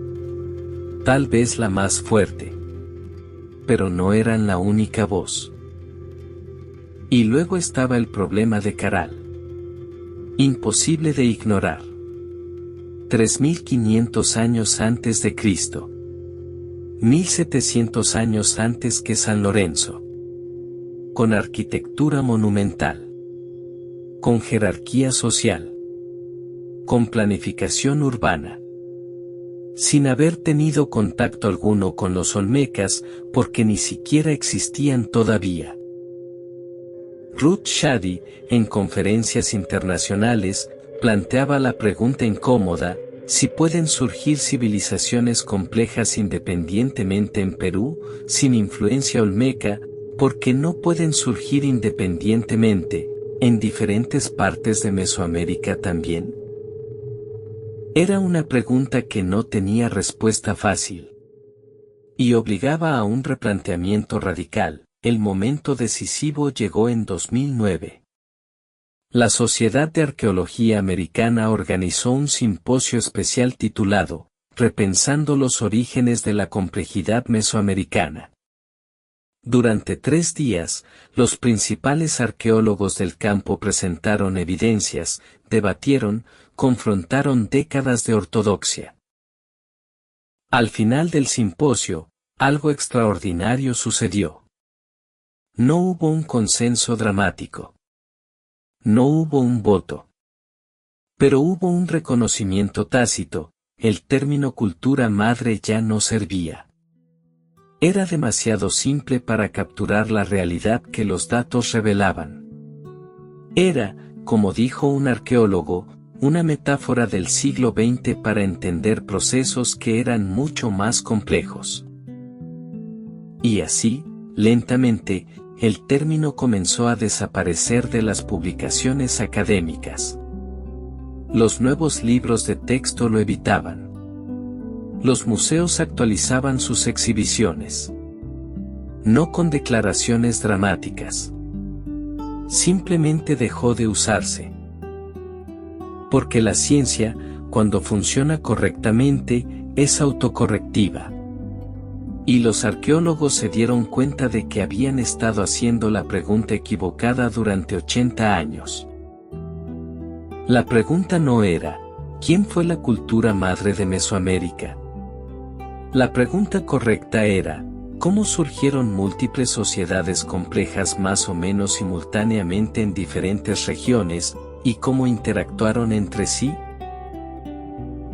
Tal vez la más fuerte. Pero no eran la única voz. Y luego estaba el problema de Caral. Imposible de ignorar. 3500 años antes de Cristo. 1700 años antes que San Lorenzo. Con arquitectura monumental. Con jerarquía social. Con planificación urbana. Sin haber tenido contacto alguno con los olmecas, porque ni siquiera existían todavía. Ruth Shady, en conferencias internacionales, planteaba la pregunta incómoda: si pueden surgir civilizaciones complejas independientemente en Perú, sin influencia olmeca, ¿por qué no pueden surgir independientemente en diferentes partes de Mesoamérica también? Era una pregunta que no tenía respuesta fácil. Y obligaba a un replanteamiento radical. El momento decisivo llegó en 2009. La Sociedad de Arqueología Americana organizó un simposio especial titulado Repensando los orígenes de la complejidad mesoamericana. Durante 3 días, los principales arqueólogos del campo presentaron evidencias, debatieron, confrontaron décadas de ortodoxia. Al final del simposio, algo extraordinario sucedió. No hubo un consenso dramático. No hubo un voto. Pero hubo un reconocimiento tácito: el término cultura madre ya no servía. Era demasiado simple para capturar la realidad que los datos revelaban. Era, como dijo un arqueólogo, una metáfora del siglo XX para entender procesos que eran mucho más complejos. Y así, lentamente, el término comenzó a desaparecer de las publicaciones académicas. Los nuevos libros de texto lo evitaban. Los museos actualizaban sus exhibiciones. No con declaraciones dramáticas. Simplemente dejó de usarse. Porque la ciencia, cuando funciona correctamente, es autocorrectiva. Y los arqueólogos se dieron cuenta de que habían estado haciendo la pregunta equivocada durante 80 años. La pregunta no era, ¿quién fue la cultura madre de Mesoamérica? La pregunta correcta era, ¿cómo surgieron múltiples sociedades complejas más o menos simultáneamente en diferentes regiones, y cómo interactuaron entre sí?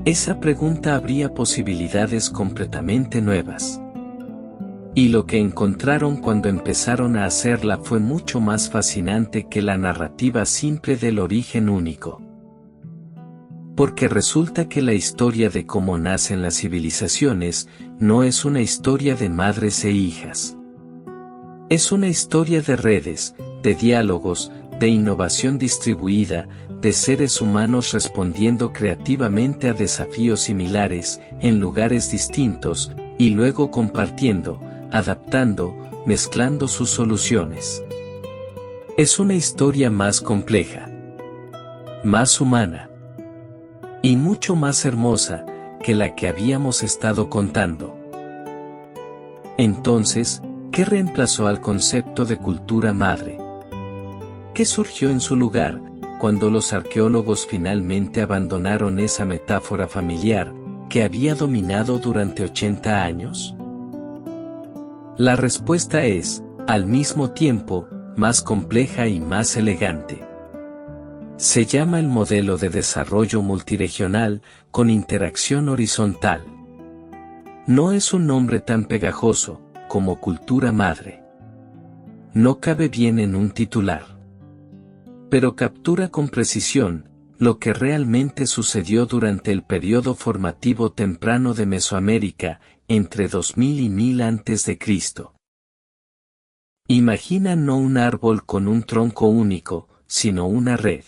Esa pregunta abría posibilidades completamente nuevas. Y lo que encontraron cuando empezaron a hacerla fue mucho más fascinante que la narrativa simple del origen único. Porque resulta que la historia de cómo nacen las civilizaciones no es una historia de madres e hijas. Es una historia de redes, de diálogos, de innovación distribuida, de seres humanos respondiendo creativamente a desafíos similares, en lugares distintos, y luego compartiendo, adaptando, mezclando sus soluciones. Es una historia más compleja, más humana, y mucho más hermosa que la que habíamos estado contando. Entonces, ¿qué reemplazó al concepto de cultura madre? ¿Qué surgió en su lugar, cuando los arqueólogos finalmente abandonaron esa metáfora familiar, que había dominado durante 80 años? La respuesta es, al mismo tiempo, más compleja y más elegante. Se llama el modelo de desarrollo multiregional, con interacción horizontal. No es un nombre tan pegajoso, como cultura madre. No cabe bien en un titular. Pero captura con precisión, lo que realmente sucedió durante el periodo formativo temprano de Mesoamérica, entre 2000 y 1000 a.C. Imagina no un árbol con un tronco único, sino una red.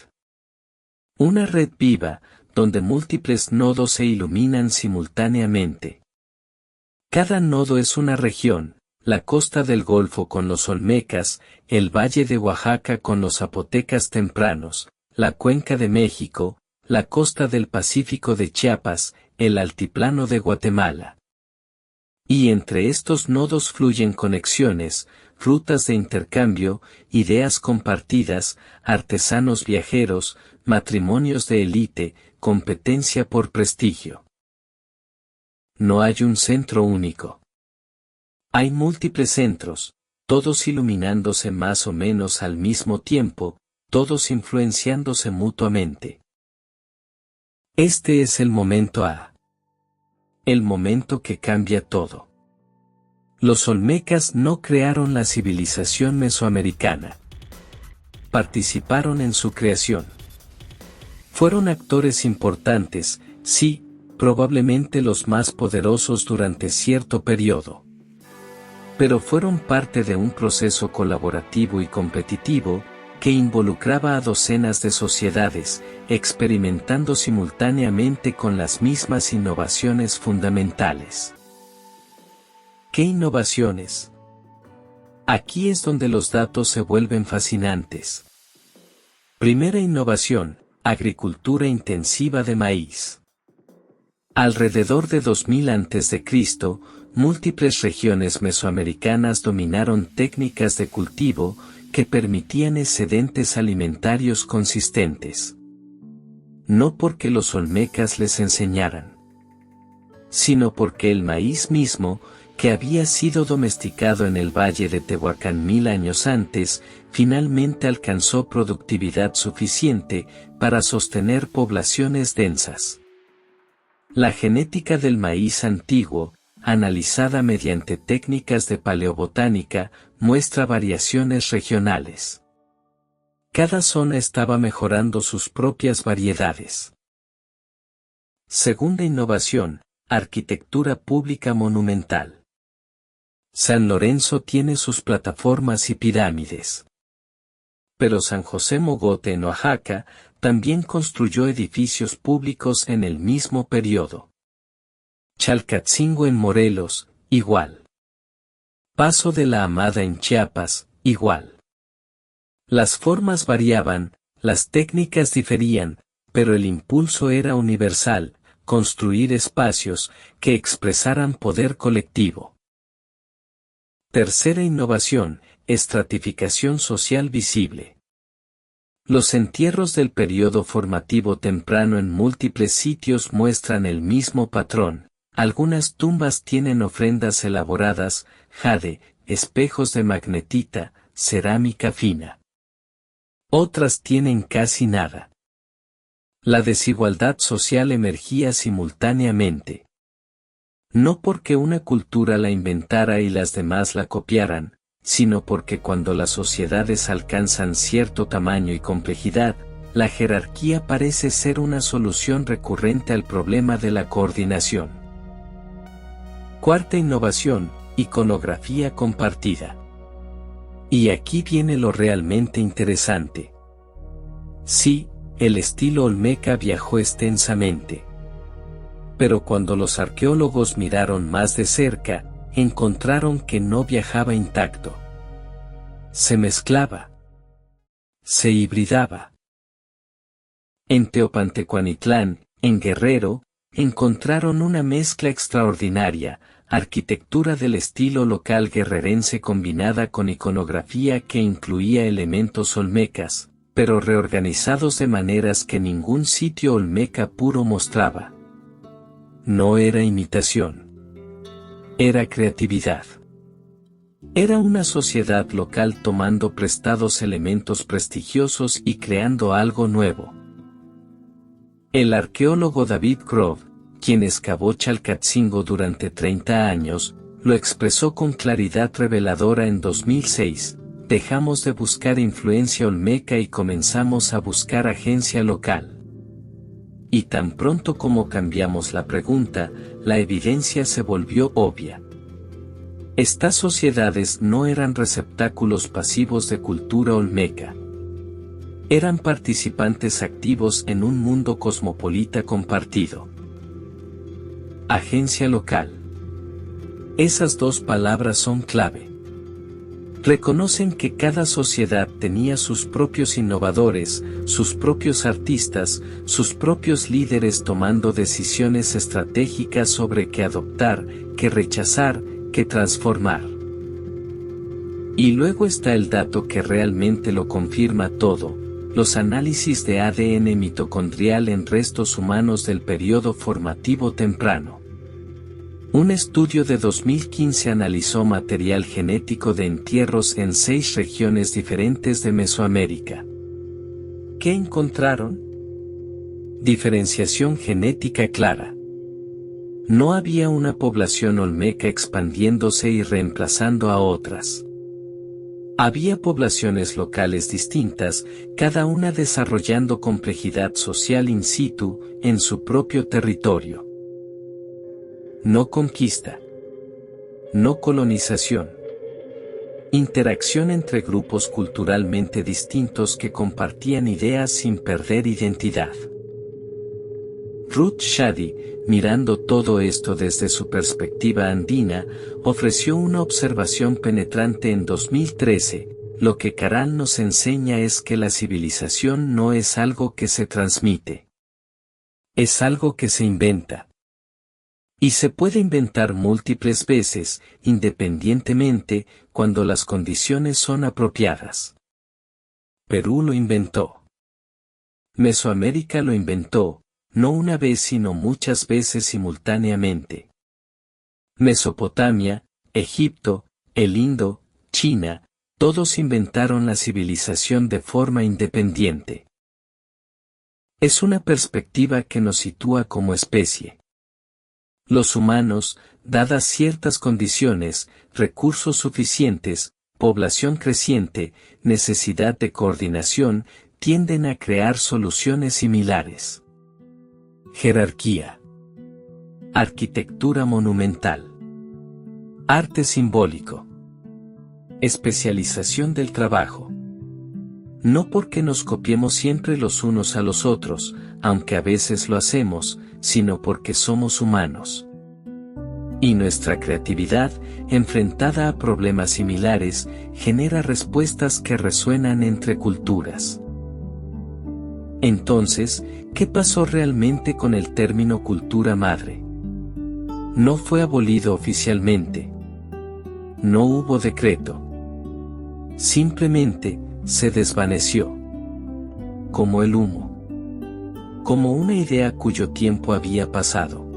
Una red viva, donde múltiples nodos se iluminan simultáneamente. Cada nodo es una región, la costa del Golfo con los olmecas, el valle de Oaxaca con los zapotecas tempranos, la cuenca de México, la costa del Pacífico de Chiapas, el altiplano de Guatemala. Y entre estos nodos fluyen conexiones, rutas de intercambio, ideas compartidas, artesanos viajeros, matrimonios de élite, competencia por prestigio. No hay un centro único. Hay múltiples centros, todos iluminándose más o menos al mismo tiempo, todos influenciándose mutuamente. Este es el momento A. El momento que cambia todo. Los olmecas no crearon la civilización mesoamericana. Participaron en su creación. Fueron actores importantes, sí, probablemente los más poderosos durante cierto periodo. Pero fueron parte de un proceso colaborativo y competitivo, que involucraba a docenas de sociedades, experimentando simultáneamente con las mismas innovaciones fundamentales. ¿Qué innovaciones? Aquí es donde los datos se vuelven fascinantes. Primera innovación, agricultura intensiva de maíz. Alrededor de 2000 a.C., múltiples regiones mesoamericanas dominaron técnicas de cultivo que permitían excedentes alimentarios consistentes. No porque los olmecas les enseñaran, sino porque el maíz mismo, que había sido domesticado en el valle de Tehuacán 1000 años antes, finalmente alcanzó productividad suficiente para sostener poblaciones densas. La genética del maíz antiguo, analizada mediante técnicas de paleobotánica, muestra variaciones regionales. Cada zona estaba mejorando sus propias variedades. Segunda innovación, arquitectura pública monumental. San Lorenzo tiene sus plataformas y pirámides. Pero San José Mogote en Oaxaca también construyó edificios públicos en el mismo periodo. Chalcatzingo en Morelos, igual. Paso de la Amada en Chiapas, igual. Las formas variaban, las técnicas diferían, pero el impulso era universal: construir espacios que expresaran poder colectivo. Tercera innovación, estratificación social visible. Los entierros del periodo formativo temprano en múltiples sitios muestran el mismo patrón. Algunas tumbas tienen ofrendas elaboradas, jade, espejos de magnetita, cerámica fina. Otras tienen casi nada. La desigualdad social emergía simultáneamente. No porque una cultura la inventara y las demás la copiaran, sino porque cuando las sociedades alcanzan cierto tamaño y complejidad, la jerarquía parece ser una solución recurrente al problema de la coordinación. Cuarta innovación, iconografía compartida. Y aquí viene lo realmente interesante. Sí, el estilo olmeca viajó extensamente. Pero cuando los arqueólogos miraron más de cerca, encontraron que no viajaba intacto. Se mezclaba. Se hibridaba. En Teopantecuanitlán, en Guerrero, encontraron una mezcla extraordinaria: arquitectura del estilo local guerrerense combinada con iconografía que incluía elementos olmecas, pero reorganizados de maneras que ningún sitio olmeca puro mostraba. No era imitación. Era creatividad. Era una sociedad local tomando prestados elementos prestigiosos y creando algo nuevo. El arqueólogo David Grove, quien excavó Chalcatzingo durante 30 años, lo expresó con claridad reveladora en 2006: dejamos de buscar influencia olmeca y comenzamos a buscar agencia local. Y tan pronto como cambiamos la pregunta, la evidencia se volvió obvia. Estas sociedades no eran receptáculos pasivos de cultura olmeca. Eran participantes activos en un mundo cosmopolita compartido. Agencia local. Esas dos palabras son clave. Reconocen que cada sociedad tenía sus propios innovadores, sus propios artistas, sus propios líderes tomando decisiones estratégicas sobre qué adoptar, qué rechazar, qué transformar. Y luego está el dato que realmente lo confirma todo: los análisis de ADN mitocondrial en restos humanos del periodo formativo temprano. Un estudio de 2015 analizó material genético de entierros en 6 regiones diferentes de Mesoamérica. ¿Qué encontraron? Diferenciación genética clara. No había una población olmeca expandiéndose y reemplazando a otras. Había poblaciones locales distintas, cada una desarrollando complejidad social in situ, en su propio territorio. No conquista. No colonización. Interacción entre grupos culturalmente distintos que compartían ideas sin perder identidad. Ruth Shady, mirando todo esto desde su perspectiva andina, ofreció una observación penetrante en 2013: lo que Caral nos enseña es que la civilización no es algo que se transmite. Es algo que se inventa. Y se puede inventar múltiples veces, independientemente, cuando las condiciones son apropiadas. Perú lo inventó. Mesoamérica lo inventó, no una vez sino muchas veces simultáneamente. Mesopotamia, Egipto, el Indo, China, todos inventaron la civilización de forma independiente. Es una perspectiva que nos sitúa como especie. Los humanos, dadas ciertas condiciones, recursos suficientes, población creciente, necesidad de coordinación, tienden a crear soluciones similares. Jerarquía. Arquitectura monumental. Arte simbólico. Especialización del trabajo. No porque nos copiemos siempre los unos a los otros, aunque a veces lo hacemos, sino porque somos humanos. Y nuestra creatividad, enfrentada a problemas similares, genera respuestas que resuenan entre culturas. Entonces, ¿qué pasó realmente con el término cultura madre? No fue abolido oficialmente. No hubo decreto. Simplemente, se desvaneció. Como el humo. Como una idea cuyo tiempo había pasado.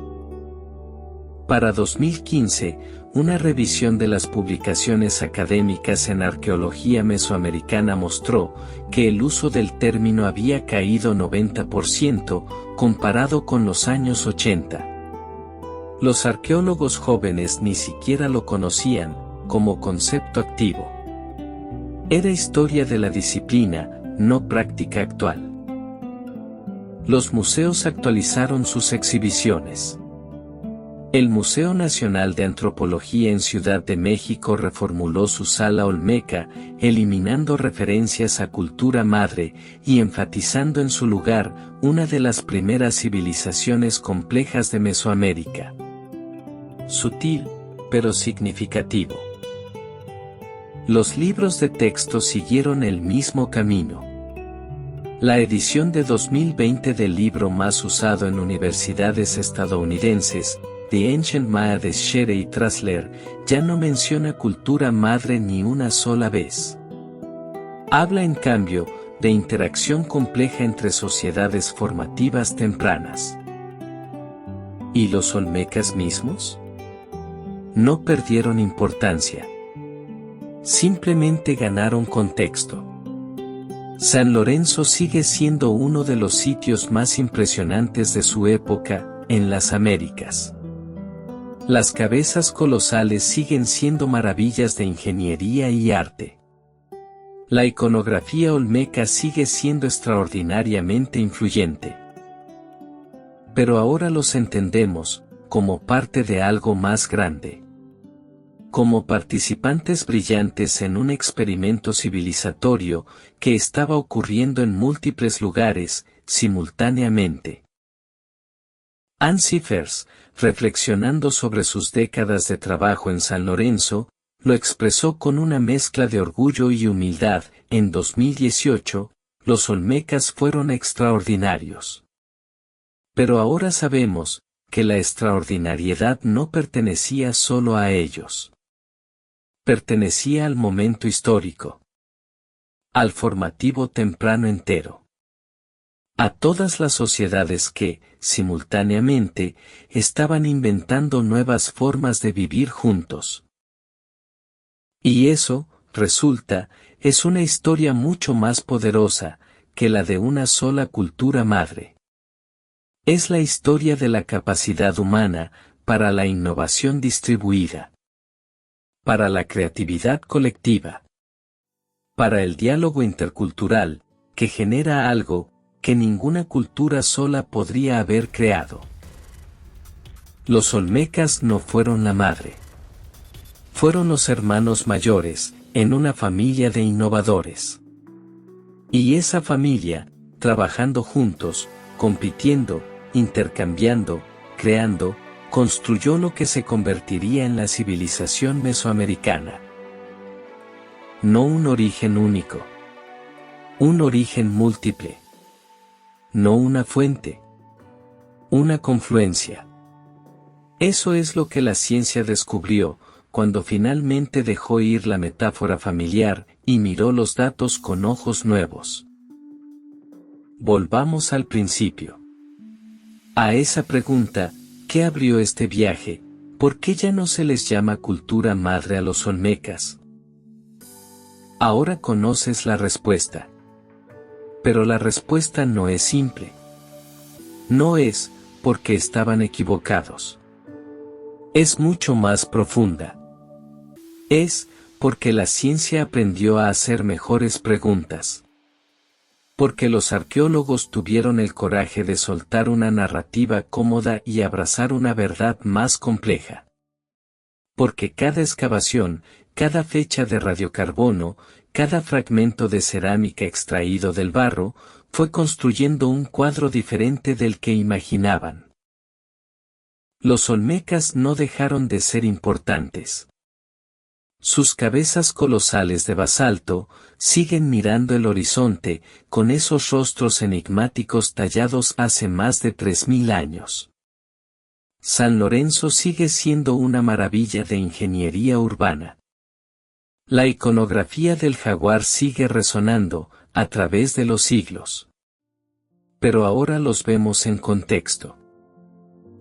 Para 2015, una revisión de las publicaciones académicas en arqueología mesoamericana mostró que el uso del término había caído 90% comparado con los años 80. Los arqueólogos jóvenes ni siquiera lo conocían como concepto activo. Era historia de la disciplina, no práctica actual. Los museos actualizaron sus exhibiciones. El Museo Nacional de Antropología en Ciudad de México reformuló su sala olmeca, eliminando referencias a cultura madre y enfatizando en su lugar una de las primeras civilizaciones complejas de Mesoamérica. Sutil, pero significativo. Los libros de texto siguieron el mismo camino. La edición de 2020 del libro más usado en universidades estadounidenses, The Ancient Maya de Shere y Trasler, ya no menciona cultura madre ni una sola vez. Habla en cambio, de interacción compleja entre sociedades formativas tempranas. ¿Y los olmecas mismos? No perdieron importancia. Simplemente ganaron contexto. San Lorenzo sigue siendo uno de los sitios más impresionantes de su época, en las Américas. Las cabezas colosales siguen siendo maravillas de ingeniería y arte. La iconografía olmeca sigue siendo extraordinariamente influyente. Pero ahora los entendemos, como parte de algo más grande. Como participantes brillantes en un experimento civilizatorio que estaba ocurriendo en múltiples lugares, simultáneamente. Ann Cifers, reflexionando sobre sus décadas de trabajo en San Lorenzo, lo expresó con una mezcla de orgullo y humildad. En 2018, los olmecas fueron extraordinarios. Pero ahora sabemos que la extraordinariedad no pertenecía solo a ellos. Pertenecía al momento histórico. Al formativo temprano entero. A todas las sociedades que, simultáneamente, estaban inventando nuevas formas de vivir juntos. Y eso, resulta, es una historia mucho más poderosa que la de una sola cultura madre. Es la historia de la capacidad humana para la innovación distribuida. Para la creatividad colectiva. Para el diálogo intercultural, que genera algo que ninguna cultura sola podría haber creado. Los olmecas no fueron la madre. Fueron los hermanos mayores, en una familia de innovadores. Y esa familia, trabajando juntos, compitiendo, intercambiando, creando, construyó lo que se convertiría en la civilización mesoamericana. No un origen único. Un origen múltiple. No una fuente. Una confluencia. Eso es lo que la ciencia descubrió, cuando finalmente dejó ir la metáfora familiar y miró los datos con ojos nuevos. Volvamos al principio. A esa pregunta, ¿qué abrió este viaje? ¿Por qué ya no se les llama cultura madre a los olmecas? Ahora conoces la respuesta. Pero la respuesta no es simple. No es, porque estaban equivocados. Es mucho más profunda. Es, Porque la ciencia aprendió a hacer mejores preguntas. Porque los arqueólogos tuvieron el coraje de soltar una narrativa cómoda y abrazar una verdad más compleja. Porque cada excavación, cada fecha de radiocarbono, cada fragmento de cerámica extraído del barro, fue construyendo un cuadro diferente del que imaginaban. Los olmecas no dejaron de ser importantes. Sus cabezas colosales de basalto siguen mirando el horizonte con esos rostros enigmáticos tallados hace más de 3000 años. San Lorenzo sigue siendo una maravilla de ingeniería urbana. La iconografía del jaguar sigue resonando a través de los siglos. Pero ahora los vemos en contexto.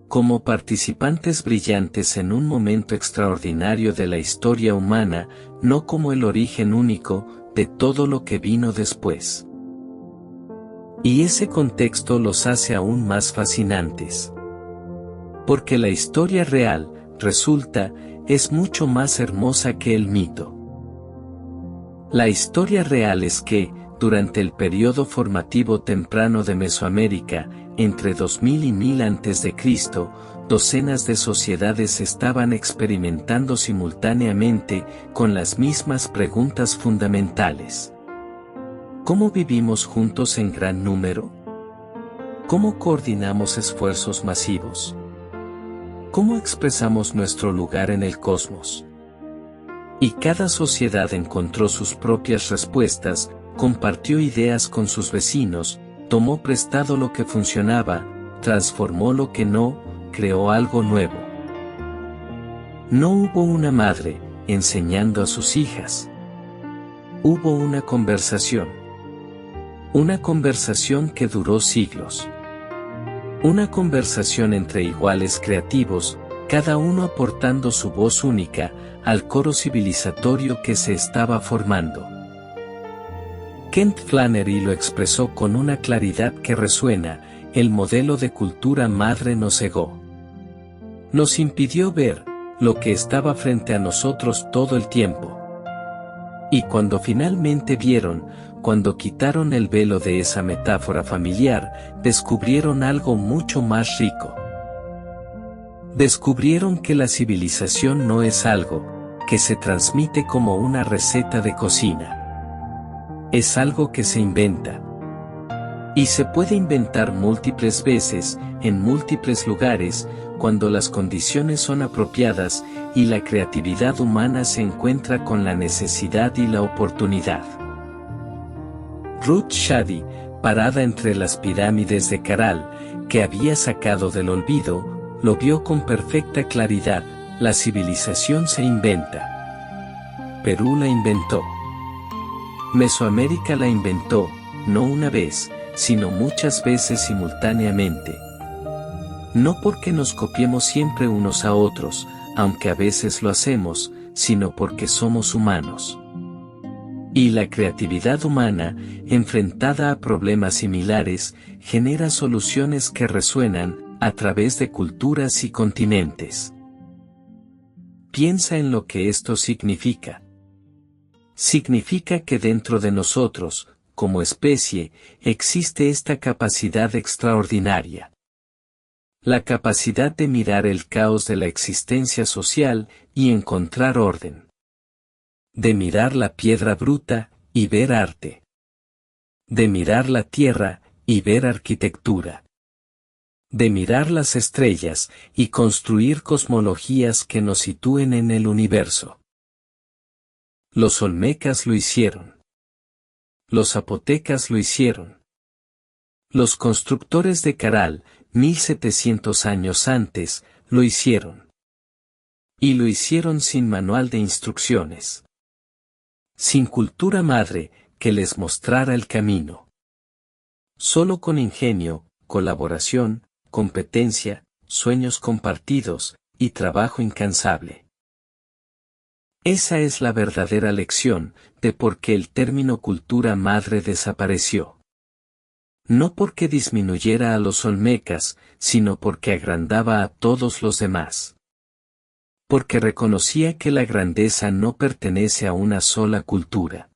Como participantes brillantes en un momento extraordinario de la historia humana, no como el origen único de todo lo que vino después. Y ese contexto los hace aún más fascinantes. Porque la historia real, resulta, es mucho más hermosa que el mito. La historia real es que, durante el periodo formativo temprano de Mesoamérica, entre 2000 y 1000 a.C., docenas de sociedades estaban experimentando simultáneamente con las mismas preguntas fundamentales. ¿Cómo vivimos juntos en gran número? ¿Cómo coordinamos esfuerzos masivos? ¿Cómo expresamos nuestro lugar en el cosmos? Y cada sociedad encontró sus propias respuestas, compartió ideas con sus vecinos, tomó prestado lo que funcionaba, transformó lo que no, creó algo nuevo. No hubo una madre enseñando a sus hijas. Hubo una conversación. Una conversación que duró siglos. Una conversación entre iguales creativos, cada uno aportando su voz única al coro civilizatorio que se estaba formando. Kent Flannery lo expresó con una claridad que resuena: el modelo de cultura madre nos cegó. Nos impidió ver lo que estaba frente a nosotros todo el tiempo. Y cuando finalmente vieron, cuando quitaron el velo de esa metáfora familiar, descubrieron algo mucho más rico. Descubrieron que la civilización no es algo que se transmite como una receta de cocina. Es algo que se inventa. Y se puede inventar múltiples veces, en múltiples lugares, cuando las condiciones son apropiadas y la creatividad humana se encuentra con la necesidad y la oportunidad. Ruth Shady, parada entre las pirámides de Caral, que había sacado del olvido, lo vio con perfecta claridad: la civilización se inventa. Perú la inventó. Mesoamérica la inventó, no una vez, sino muchas veces simultáneamente. No porque nos copiemos siempre unos a otros, aunque a veces lo hacemos, sino porque somos humanos. Y la creatividad humana, enfrentada a problemas similares, genera soluciones que resuenan a través de culturas y continentes. Piensa en lo que esto significa. Significa que dentro de nosotros, como especie, existe esta capacidad extraordinaria. La capacidad de mirar el caos de la existencia social y encontrar orden. De mirar la piedra bruta y ver arte. De mirar la tierra y ver arquitectura. De mirar las estrellas y construir cosmologías que nos sitúen en el universo. Los olmecas lo hicieron. Los zapotecas lo hicieron. Los constructores de Caral, 1700 años antes, lo hicieron. Y lo hicieron sin manual de instrucciones. Sin cultura madre que les mostrara el camino. Solo con ingenio, colaboración, competencia, sueños compartidos y trabajo incansable. Esa es la verdadera lección de por qué el término cultura madre desapareció. No porque disminuyera a los olmecas, sino porque agrandaba a todos los demás. Porque reconocía que la grandeza no pertenece a una sola cultura.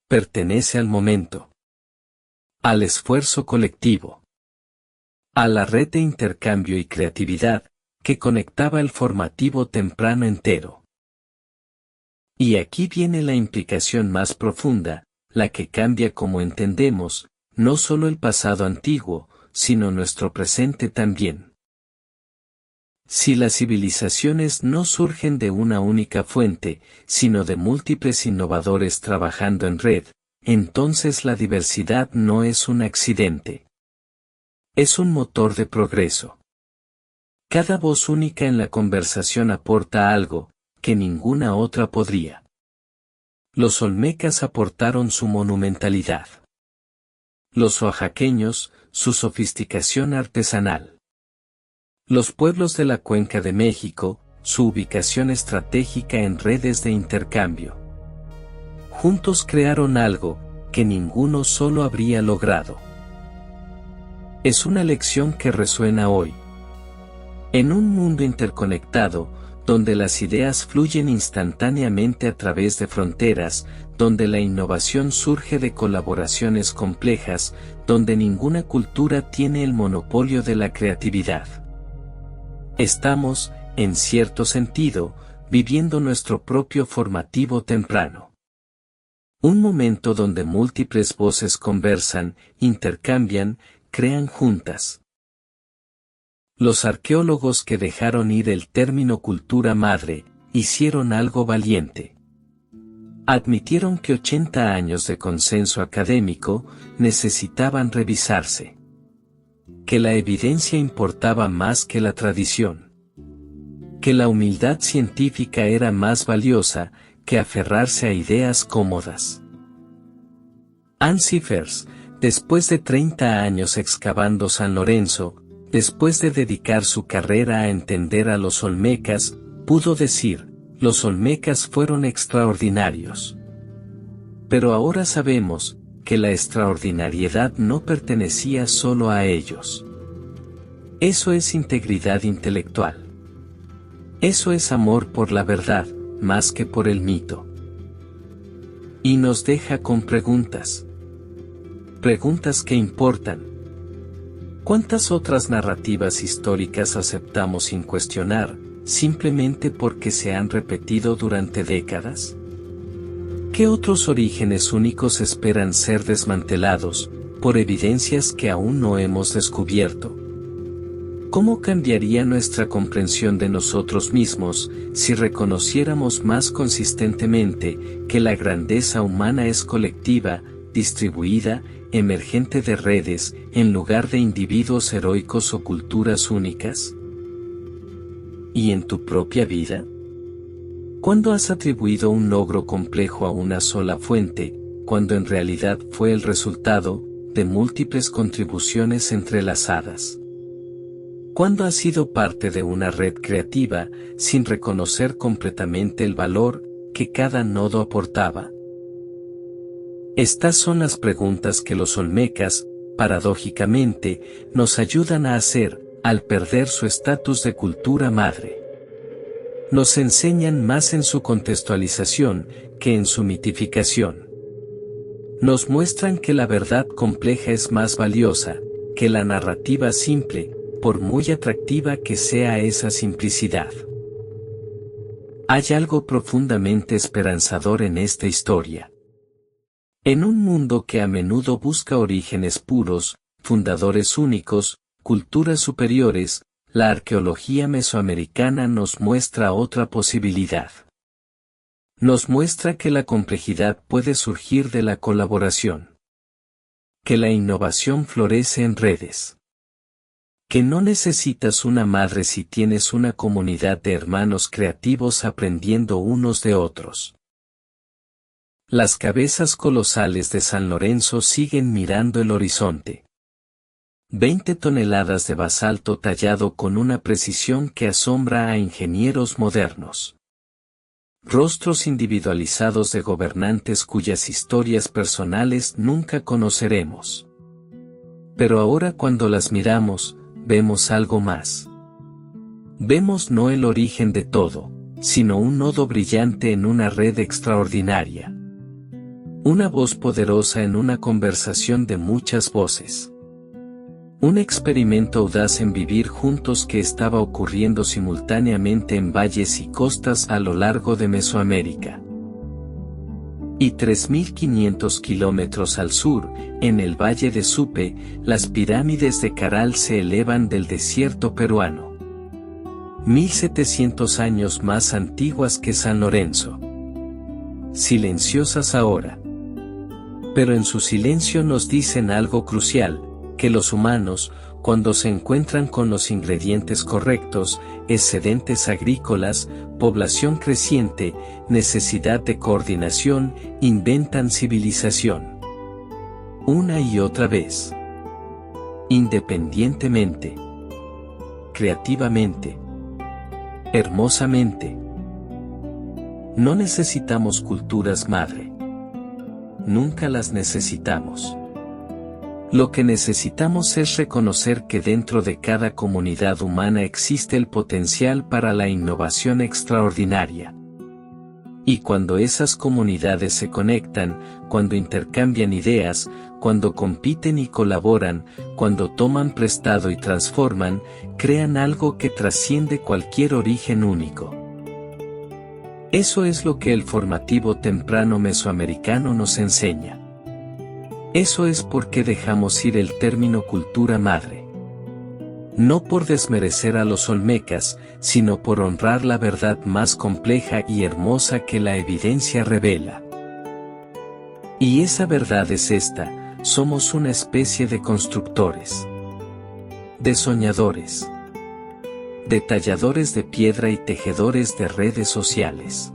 Pertenece al momento. Al esfuerzo colectivo. A la red de intercambio y creatividad, que conectaba el formativo temprano entero. Y aquí viene la implicación más profunda, la que cambia cómo entendemos, no solo el pasado antiguo, sino nuestro presente también. Si las civilizaciones no surgen de una única fuente, sino de múltiples innovadores trabajando en red, entonces la diversidad no es un accidente. Es un motor de progreso. Cada voz única en la conversación aporta algo, que ninguna otra podría. Los olmecas aportaron su monumentalidad. Los oaxaqueños, su sofisticación artesanal. Los pueblos de la Cuenca de México, su ubicación estratégica en redes de intercambio. Juntos crearon algo, que ninguno solo habría logrado. Es una lección que resuena hoy. En un mundo interconectado, donde las ideas fluyen instantáneamente a través de fronteras, donde la innovación surge de colaboraciones complejas, donde ninguna cultura tiene el monopolio de la creatividad. Estamos, en cierto sentido, viviendo nuestro propio formativo temprano. Un momento donde múltiples voces conversan, intercambian, crean juntas. Los arqueólogos que dejaron ir el término cultura madre, hicieron algo valiente. Admitieron que 80 años de consenso académico necesitaban revisarse. Que la evidencia importaba más que la tradición. Que la humildad científica era más valiosa que aferrarse a ideas cómodas. Ann Cifers, después de 30 años excavando San Lorenzo, después de dedicar su carrera a entender a los olmecas, pudo decir, los olmecas fueron extraordinarios. Pero ahora sabemos, que la extraordinariedad no pertenecía solo a ellos. Eso es integridad intelectual. Eso es amor por la verdad, más que por el mito. Y nos deja con preguntas. Preguntas que importan. ¿Cuántas otras narrativas históricas aceptamos sin cuestionar, simplemente porque se han repetido durante décadas? ¿Qué otros orígenes únicos esperan ser desmantelados, por evidencias que aún no hemos descubierto? ¿Cómo cambiaría nuestra comprensión de nosotros mismos, si reconociéramos más consistentemente, que la grandeza humana es colectiva, distribuida, emergente de redes, en lugar de individuos heroicos o culturas únicas? ¿Y en tu propia vida? ¿Cuándo has atribuido un logro complejo a una sola fuente, cuando en realidad fue el resultado de múltiples contribuciones entrelazadas? ¿Cuándo has sido parte de una red creativa, sin reconocer completamente el valor que cada nodo aportaba? Estas son las preguntas que los olmecas, paradójicamente, nos ayudan a hacer, al perder su estatus de cultura madre. Nos enseñan más en su contextualización, que en su mitificación. Nos muestran que la verdad compleja es más valiosa, que la narrativa simple, por muy atractiva que sea esa simplicidad. Hay algo profundamente esperanzador en esta historia. En un mundo que a menudo busca orígenes puros, fundadores únicos, culturas superiores, la arqueología mesoamericana nos muestra otra posibilidad. Nos muestra que la complejidad puede surgir de la colaboración. Que la innovación florece en redes. Que no necesitas una madre si tienes una comunidad de hermanos creativos aprendiendo unos de otros. Las cabezas colosales de San Lorenzo siguen mirando el horizonte. 20 toneladas de basalto tallado con una precisión que asombra a ingenieros modernos. Rostros individualizados de gobernantes cuyas historias personales nunca conoceremos. Pero ahora cuando las miramos, vemos algo más. Vemos no el origen de todo, sino un nodo brillante en una red extraordinaria. Una voz poderosa en una conversación de muchas voces. Un experimento audaz en vivir juntos que estaba ocurriendo simultáneamente en valles y costas a lo largo de Mesoamérica. Y 3.500 kilómetros al sur, en el valle de Supe, las pirámides de Caral se elevan del desierto peruano. 1.700 años más antiguas que San Lorenzo. Silenciosas ahora. Pero en su silencio nos dicen algo crucial, que los humanos, cuando se encuentran con los ingredientes correctos, excedentes agrícolas, población creciente, necesidad de coordinación, inventan civilización. Una y otra vez. Independientemente. Creativamente. Hermosamente. No necesitamos culturas madre. Nunca las necesitamos. Lo que necesitamos es reconocer que dentro de cada comunidad humana existe el potencial para la innovación extraordinaria. Y cuando esas comunidades se conectan, cuando intercambian ideas, cuando compiten y colaboran, cuando toman prestado y transforman, crean algo que trasciende cualquier origen único. Eso es lo que el formativo temprano mesoamericano nos enseña. Eso es por qué dejamos ir el término cultura madre. No por desmerecer a los olmecas, sino por honrar la verdad más compleja y hermosa que la evidencia revela. Y esa verdad es esta: somos una especie de constructores, de soñadores, de talladores de piedra y tejedores de redes sociales.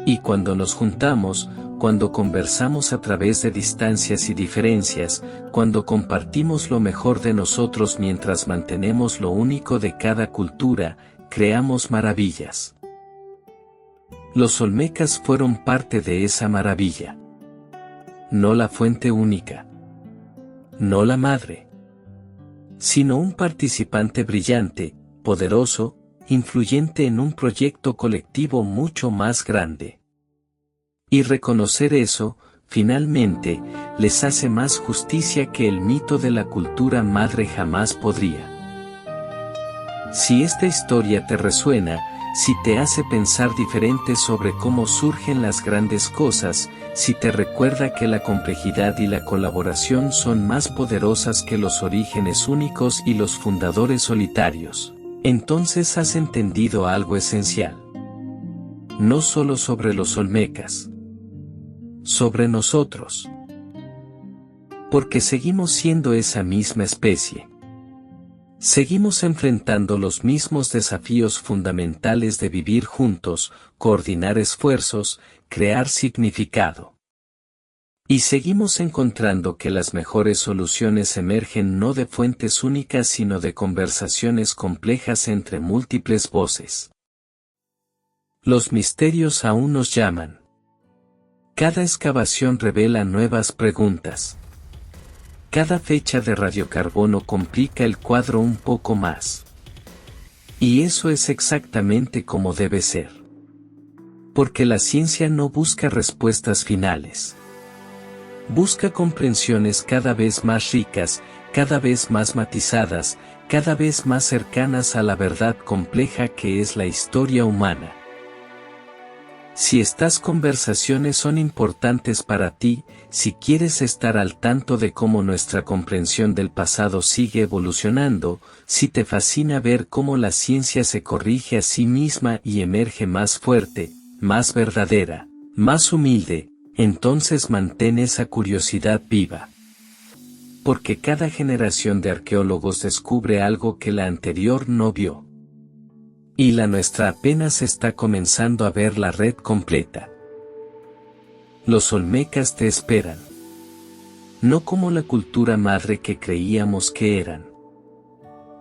Y cuando nos juntamos, cuando conversamos a través de distancias y diferencias, cuando compartimos lo mejor de nosotros mientras mantenemos lo único de cada cultura, creamos maravillas. Los olmecas fueron parte de esa maravilla. No la fuente única. No la madre. Sino un participante brillante, poderoso, influyente en un proyecto colectivo mucho más grande. Y reconocer eso, finalmente, les hace más justicia que el mito de la cultura madre jamás podría. Si esta historia te resuena, si te hace pensar diferente sobre cómo surgen las grandes cosas, si te recuerda que la complejidad y la colaboración son más poderosas que los orígenes únicos y los fundadores solitarios, entonces has entendido algo esencial. No solo sobre los olmecas. Sobre nosotros. Porque seguimos siendo esa misma especie. Seguimos enfrentando los mismos desafíos fundamentales de vivir juntos, coordinar esfuerzos, crear significado. Y seguimos encontrando que las mejores soluciones emergen no de fuentes únicas sino de conversaciones complejas entre múltiples voces. Los misterios aún nos llaman. Cada excavación revela nuevas preguntas. Cada fecha de radiocarbono complica el cuadro un poco más. Y eso es exactamente como debe ser. Porque la ciencia no busca respuestas finales. Busca comprensiones cada vez más ricas, cada vez más matizadas, cada vez más cercanas a la verdad compleja que es la historia humana. Si estas conversaciones son importantes para ti, si quieres estar al tanto de cómo nuestra comprensión del pasado sigue evolucionando, si te fascina ver cómo la ciencia se corrige a sí misma y emerge más fuerte, más verdadera, más humilde, entonces mantén esa curiosidad viva. Porque cada generación de arqueólogos descubre algo que la anterior no vio. Y la nuestra apenas está comenzando a ver la red completa. Los olmecas te esperan. No como la cultura madre que creíamos que eran,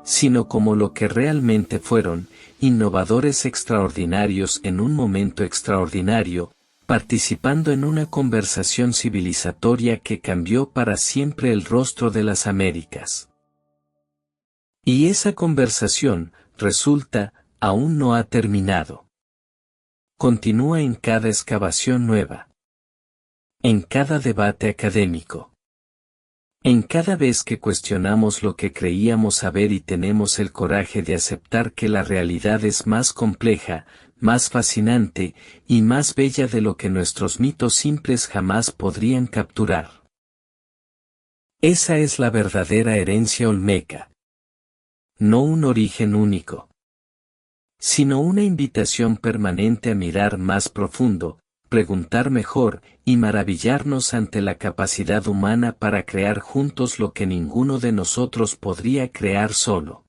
sino como lo que realmente fueron, innovadores extraordinarios en un momento extraordinario, participando en una conversación civilizatoria que cambió para siempre el rostro de las Américas. Y esa conversación, resulta, aún no ha terminado. Continúa en cada excavación nueva. En cada debate académico. En cada vez que cuestionamos lo que creíamos saber y tenemos el coraje de aceptar que la realidad es más compleja, más fascinante y más bella de lo que nuestros mitos simples jamás podrían capturar. Esa es la verdadera herencia olmeca. No un origen único, sino una invitación permanente a mirar más profundo, preguntar mejor, y maravillarnos ante la capacidad humana para crear juntos lo que ninguno de nosotros podría crear solo.